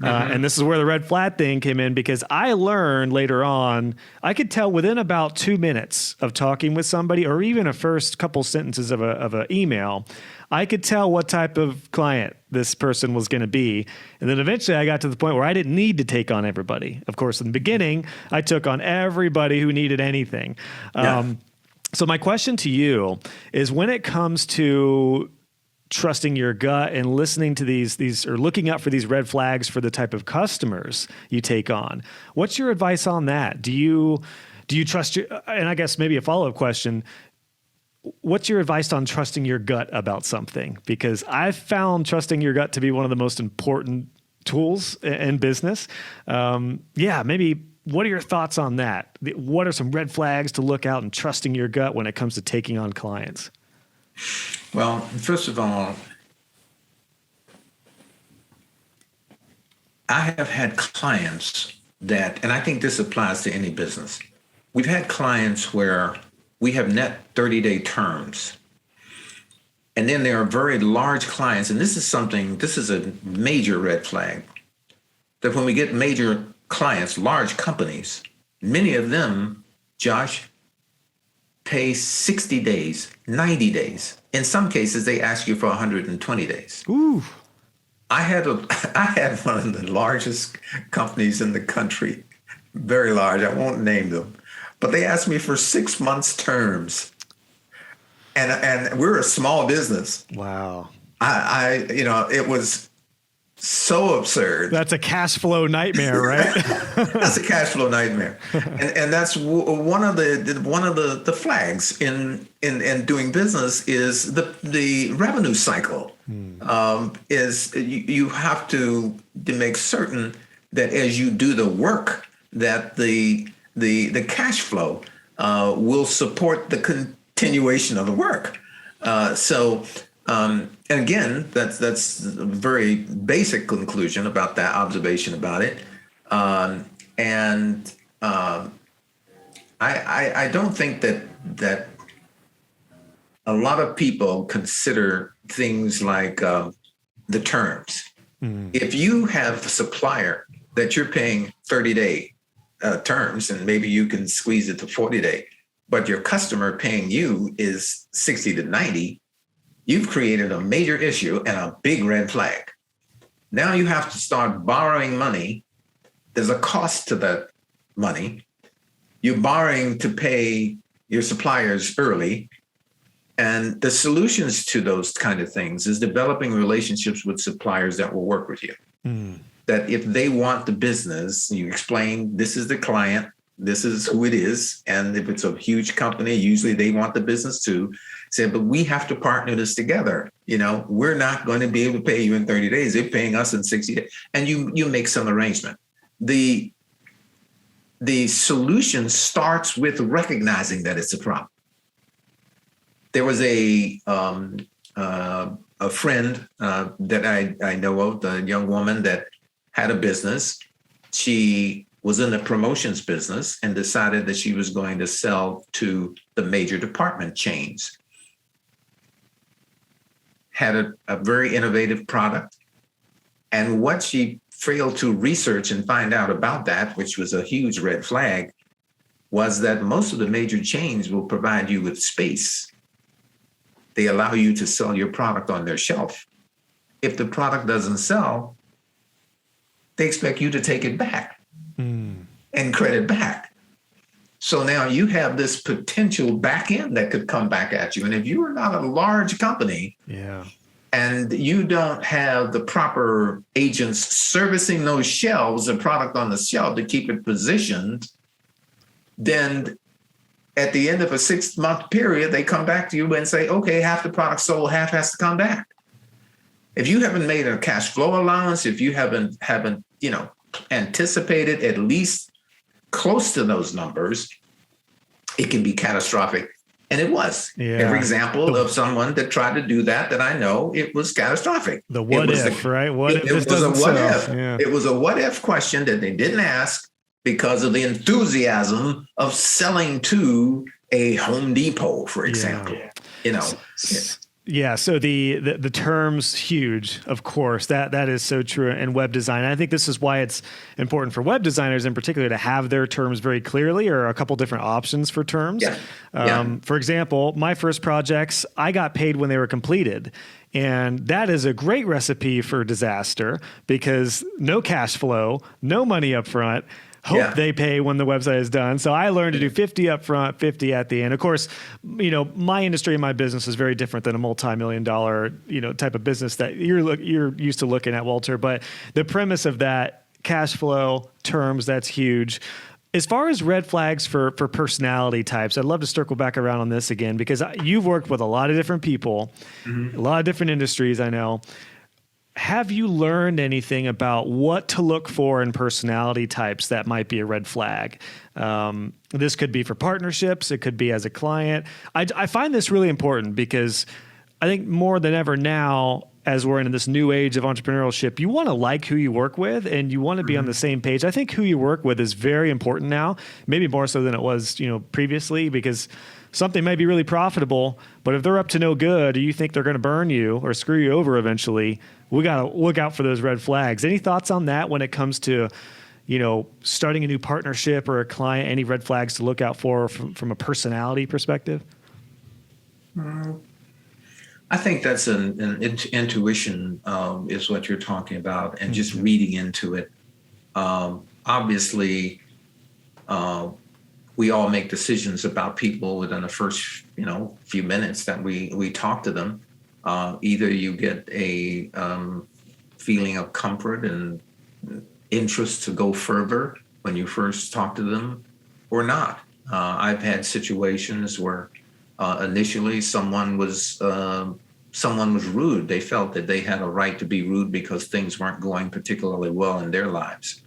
And this is where the red flag thing came in, because I learned later on, I could tell within about 2 minutes of talking with somebody, or even a first couple sentences of a email, I could tell what type of client this person was going to be. And then eventually I got to the point where I didn't need to take on everybody. Of course, in the beginning, I took on everybody who needed anything. Yeah. So my question to you is, when it comes to trusting your gut and listening to these or looking out for these red flags for the type of customers you take on, what's your advice on that? Do you trust your, and I guess maybe a follow-up question, what's your advice on trusting your gut about something? Because I've found trusting your gut to be one of the most important tools in business. Maybe what are your thoughts on that? What are some red flags to look out and trusting your gut when it comes to taking on clients? Well, first of all, I have had clients that, and I think this applies to any business. We've had clients where we have net 30-day terms. And then there are very large clients, and this is a major red flag, that when we get major clients, large companies, many of them, Josh, pay 60 days, 90 days. In some cases, they ask you for 120 days. Ooh. I had one of the largest companies in the country, very large, I won't name them, but they asked me for 6 months terms. And we're a small business. Wow. It was so absurd. That's a cash flow nightmare, right? That's a cash flow nightmare, and that's one of the flags in doing business is the revenue cycle. Is you have to make certain that as you do the work, that the cash flow will support the continuation of the work. And again, that's a very basic conclusion about that observation about it. I don't think that a lot of people consider things like the terms. If you have a supplier that you're paying 30-day terms, and maybe you can squeeze it to 40-day, but your customer paying you is 60 to 90, you've created a major issue and a big red flag. Now you have to start borrowing money. There's a cost to that money. You're borrowing to pay your suppliers early. And the solutions to those kind of things is developing relationships with suppliers that will work with you. That if they want the business, you explain, this is the client, this is who it is. And if it's a huge company, usually they want the business too. Say, but we have to partner this together. We're not going to be able to pay you in 30 days. They're paying us in 60 days. And you make some arrangement. The solution starts with recognizing that it's a problem. There was a friend that I know of, a young woman that had a business. She was in the promotions business and decided that she was going to sell to the major department chains. Had a very innovative product. And what she failed to research and find out about that, which was a huge red flag, was that most of the major chains will provide you with space. They allow you to sell your product on their shelf. If the product doesn't sell, they expect you to take it back and credit back. So now you have this potential back end that could come back at you. And if you are not a large company, and you don't have the proper agents servicing those shelves, the product on the shelf to keep it positioned, then at the end of a 6-month period, they come back to you and say, okay, half the product sold, half has to come back. If you haven't made a cash flow allowance, if you haven't anticipated at least close to those numbers, it can be catastrophic. And it was. Every example of someone that tried to do that I know, it was catastrophic. The what if, right? What if this doesn't sell? Yeah. It was a what if question that they didn't ask because of the enthusiasm of selling to a Home Depot, for example. You know, Yeah. So the terms huge, of course, that is so true in web design. I think this is why it's important for web designers in particular to have their terms very clearly, or a couple different options for terms. For example, my first projects, I got paid when they were completed. And that is a great recipe for disaster, because no cash flow, no money up front. Hope they pay when the website is done. So I learned to do 50 up front, 50 at the end. Of course, my industry and my business is very different than a multi-million dollar, type of business that you're used to looking at, Walter. But the premise of that, cash flow, terms, that's huge. As far as red flags for personality types, I'd love to circle back around on this again, because you've worked with a lot of different people, a lot of different industries, I know. Have you learned anything about what to look for in personality types that might be a red flag? This could be for partnerships. It could be as a client. I find this really important, because I think more than ever now, as we're in this new age of entrepreneurship, you want to like who you work with, and you want to be on the same page. I think who you work with is very important now, maybe more so than it was, previously, because something may be really profitable, but if they're up to no good, or you think they're going to burn you or screw you over eventually, we got to look out for those red flags. Any thoughts on that when it comes to, starting a new partnership or a client? Any red flags to look out for from a personality perspective? I think that's an intuition is what you're talking about, and just reading into it. Obviously, we all make decisions about people within the first, few minutes that we talk to them. Either you get a feeling of comfort and interest to go further when you first talk to them, or not. I've had situations where initially someone was rude. They felt that they had a right to be rude because things weren't going particularly well in their lives.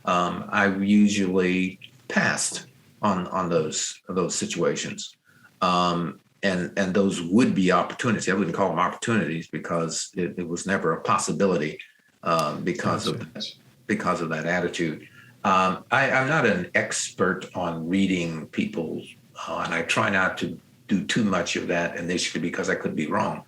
I usually passed on those situations. And those would be opportunities. I wouldn't call them opportunities, because it was never a possibility because of that attitude. I'm not an expert on reading people, and I try not to do too much of that initially, because I could be wrong.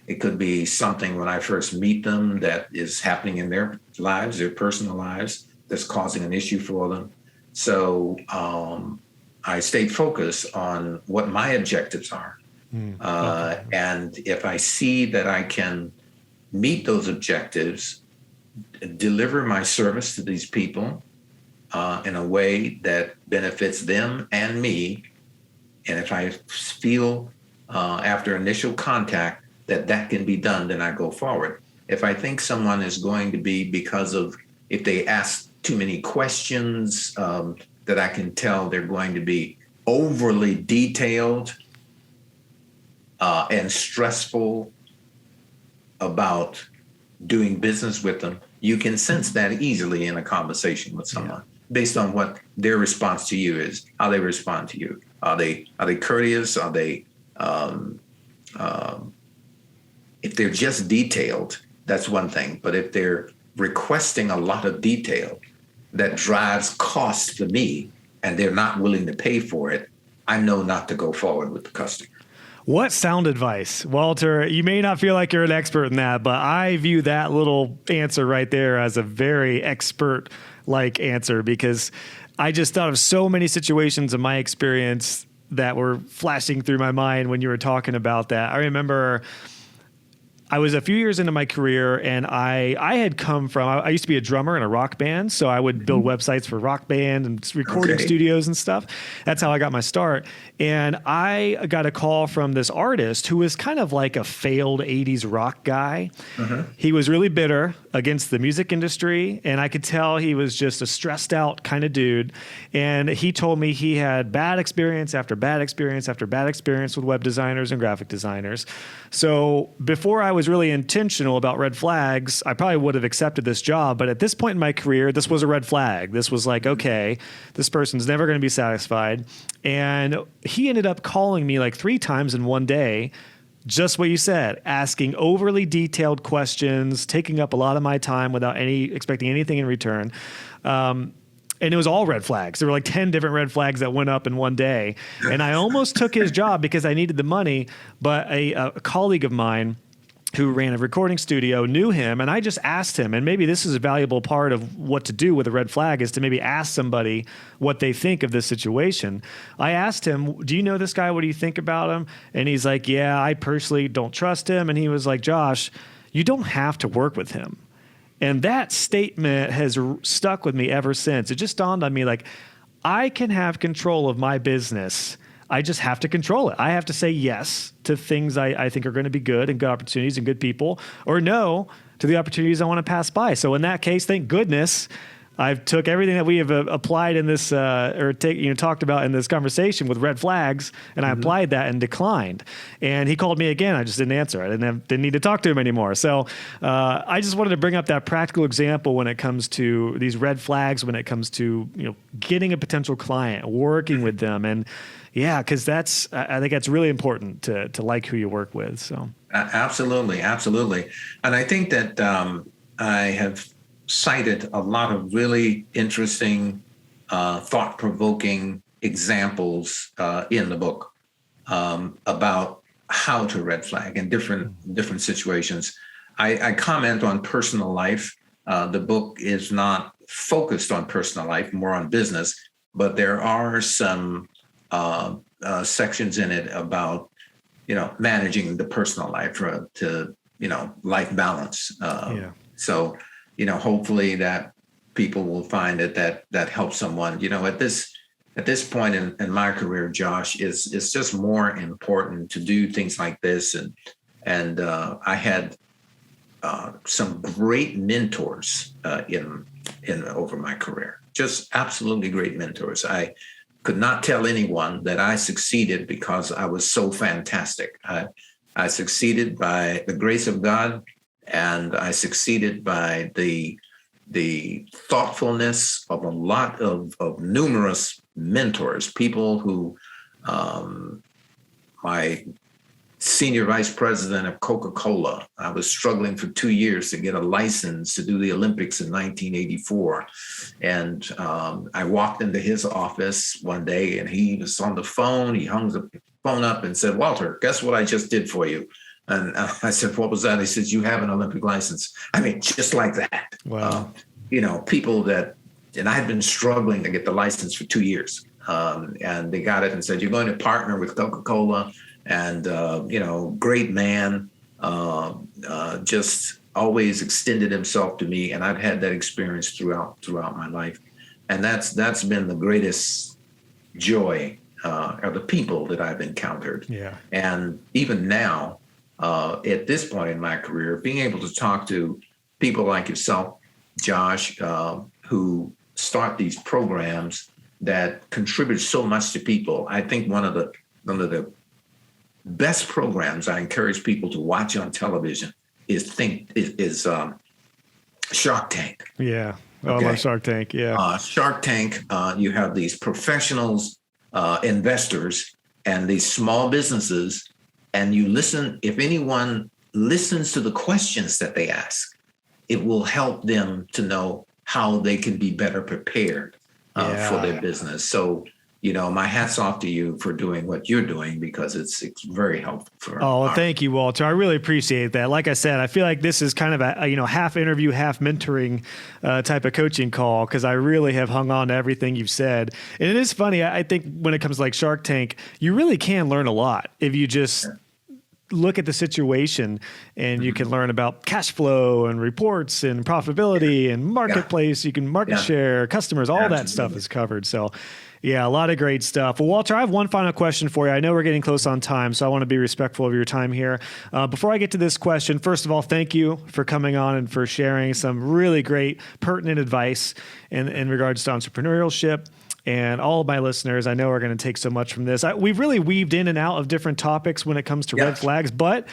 It could be something when I first meet them that is happening in their lives, their personal lives, that's causing an issue for them. So I stayed focused on what my objectives are. And if I see that I can meet those objectives, deliver my service to these people in a way that benefits them and me, and if I feel after initial contact that can be done, then I go forward. If I think someone is going to be, because of if they ask too many questions, that I can tell they're going to be overly detailed and stressful about doing business with them, you can sense that easily in a conversation with someone, based on what their response to you is, how they respond to you. Are they courteous? Are they if they're just detailed, that's one thing. But if they're requesting a lot of detail that drives cost for me, and they're not willing to pay for it, I know not to go forward with the customer. What sound advice, Walter? You may not feel like you're an expert in that, but I view that little answer right there as a very expert-like answer, because I just thought of so many situations in my experience that were flashing through my mind when you were talking about that. I remember I was a few years into my career, and I had come from, I used to be a drummer in a rock band. So I would build websites for rock band and recording studios and stuff. That's how I got my start. And I got a call from this artist who was kind of like a failed 80s rock guy. He was really bitter against the music industry, and I could tell he was just a stressed out kind of dude. And he told me he had bad experience after bad experience after bad experience with web designers and graphic designers. So before I was really intentional about red flags, I probably would have accepted this job. But at this point in my career, this was a red flag. This was like, okay, this person's never going to be satisfied. And he ended up calling me like 3 times in one day, just what you said, asking overly detailed questions, taking up a lot of my time without expecting anything in return. and it was all red flags. There were like 10 different red flags that went up in one day. And I almost took his job because I needed the money. But a colleague of mine who ran a recording studio knew him. And I just asked him, and maybe this is a valuable part of what to do with a red flag, is to maybe ask somebody what they think of this situation. I asked him, do you know this guy? What do you think about him? And he's like, yeah, I personally don't trust him. And he was like, Josh, you don't have to work with him. And that statement has stuck with me ever since. It just dawned on me, like, I can have control of my business. I just have to control it. I have to say yes to things I think are going to be good and good opportunities and good people, or no to the opportunities I want to pass by. So in that case, thank goodness, I've took everything that we have applied in this talked about in this conversation with red flags, and I applied that and declined. And he called me again. I just didn't answer. I didn't need to talk to him anymore. So I just wanted to bring up that practical example when it comes to these red flags, when it comes to getting a potential client, working with them, and because I think that's really important to like who you work with. So absolutely, and I think that I have cited a lot of really interesting, thought-provoking examples in the book about how to red flag in different situations. I comment on personal life. The book is not focused on personal life, more on business, but there are some sections in it about managing the personal life to life balance. So hopefully that people will find that helps someone. At this point in my career, Josh, it's just more important to do things like this. And I had some great mentors in over my career, just absolutely great mentors. I could not tell anyone that I succeeded because I was so fantastic. I succeeded by the grace of God. And I succeeded by the thoughtfulness of a lot of numerous mentors, people who, my senior vice president of Coca-Cola, I was struggling for 2 years to get a license to do the Olympics in 1984. And I walked into his office one day and he was on the phone. He hung the phone up and said, Walter, guess what I just did for you? And I said, what was that? He says, you have an Olympic license. I mean, just like that. Wow. People that, and I had been struggling to get the license for 2 years. And they got it and said, you're going to partner with Coca-Cola. And, great man, just always extended himself to me. And I've had that experience throughout my life. And that's been the greatest joy of the people that I've encountered. Yeah. And even now, at this point in my career, being able to talk to people like yourself, Josh, who start these programs that contribute so much to people. I think one of the best programs I encourage people to watch on television is Shark Tank. Yeah. I love Shark Tank. Yeah. Shark Tank, you have these professionals, investors, and these small businesses, and you listen. If anyone listens to the questions that they ask, it will help them to know how they can be better prepared for their business. So, my hat's off to you for doing what you're doing, because it's very helpful. Thank you, Walter. I really appreciate that. Like I said, I feel like this is kind of a half interview, half mentoring type of coaching call, because I really have hung on to everything you've said. And it is funny. I think when it comes to like Shark Tank, you really can learn a lot if you just look at the situation, and you can learn about cash flow and reports and profitability and marketplace. You can market share, customers, all that stuff is covered. So a lot of great stuff. Well, Walter, I have one final question for you. I know we're getting close on time, so I want to be respectful of your time here. Before I get to this question, first of all, thank you for coming on and for sharing some really great, pertinent advice in regards to entrepreneurship. And all of my listeners, I know, are going to take so much from this. We've really weaved in and out of different topics when it comes to red flags, but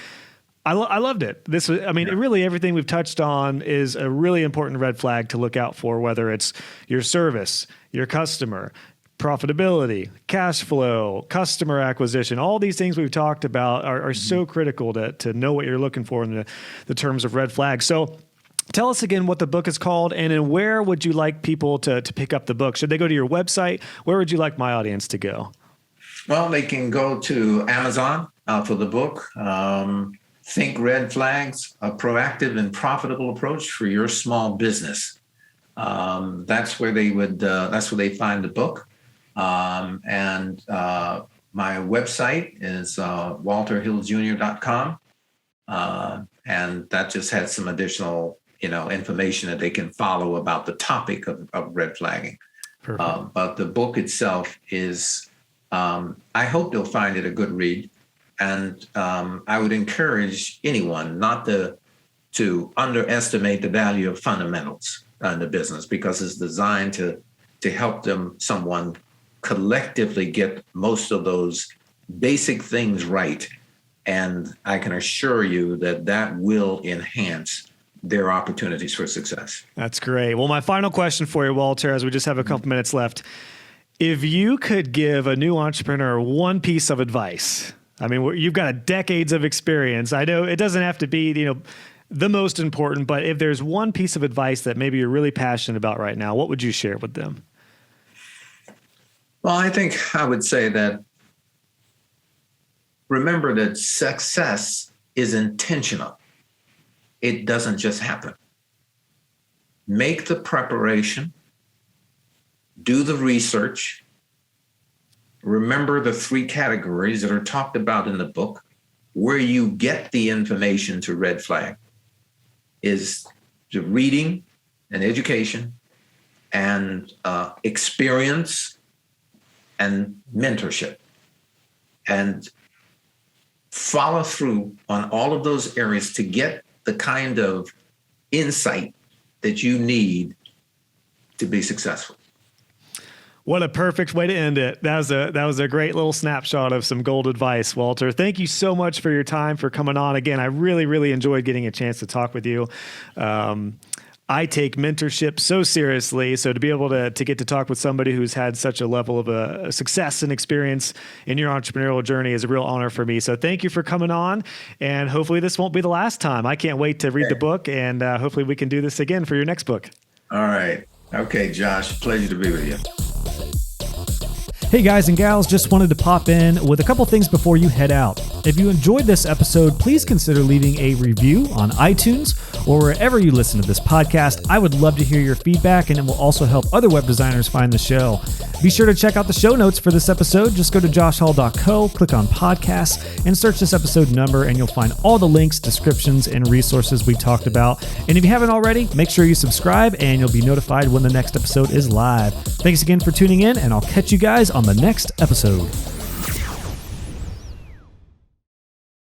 I loved it. Really everything we've touched on is a really important red flag to look out for, whether it's your service, your customer, profitability, cash flow, customer acquisition. All these things we've talked about are so critical to know what you're looking for in the terms of red flags. So Tell us again what the book is called, and then where would you like people to pick up the book? Should they go to your website? Where would you like my audience to go? Well, they can go to Amazon for the book. Think Red Flags, a proactive and profitable approach for your small business. That's where they would. That's where they find the book. And my website is walterhilljr.com, and that just has some additional, information that they can follow about the topic of red flagging. But the book itself is. I hope they'll find it a good read. And I would encourage anyone not to underestimate the value of fundamentals in the business, because it's designed to help someone collectively get most of those basic things right. And I can assure you that will enhance their opportunities for success. That's great. Well, my final question for you, Walter, as we just have a couple minutes left. If you could give a new entrepreneur one piece of advice, I mean, you've got decades of experience. I know it doesn't have to be, the most important, but if there's one piece of advice that maybe you're really passionate about right now, what would you share with them? Well, I think I would say that remember that success is intentional. It doesn't just happen. Make the preparation, do the research. Remember the 3 categories that are talked about in the book. Where you get the information to red flag is the reading and education and experience and mentorship. And follow through on all of those areas to get the kind of insight that you need to be successful. What a perfect way to end it. That was a great little snapshot of some gold advice, Walter. Thank you so much for your time, for coming on. Again, I really, really enjoyed getting a chance to talk with you. I take mentorship so seriously. So to be able to get to talk with somebody who's had such a level of success and experience in your entrepreneurial journey is a real honor for me. So thank you for coming on, and hopefully this won't be the last time. I can't wait to read the book, and hopefully we can do this again for your next book. All right. Okay, Josh, pleasure to be with you. Hey guys and gals, just wanted to pop in with a couple things before you head out. If you enjoyed this episode, please consider leaving a review on iTunes or wherever you listen to this podcast. I would love to hear your feedback, and it will also help other web designers find the show. Be sure to check out the show notes for this episode. Just go to joshhall.co, click on podcasts, and search this episode number, and you'll find all the links, descriptions, and resources we talked about. And if you haven't already, make sure you subscribe, and you'll be notified when the next episode is live. Thanks again for tuning in, and I'll catch you guys on the next episode.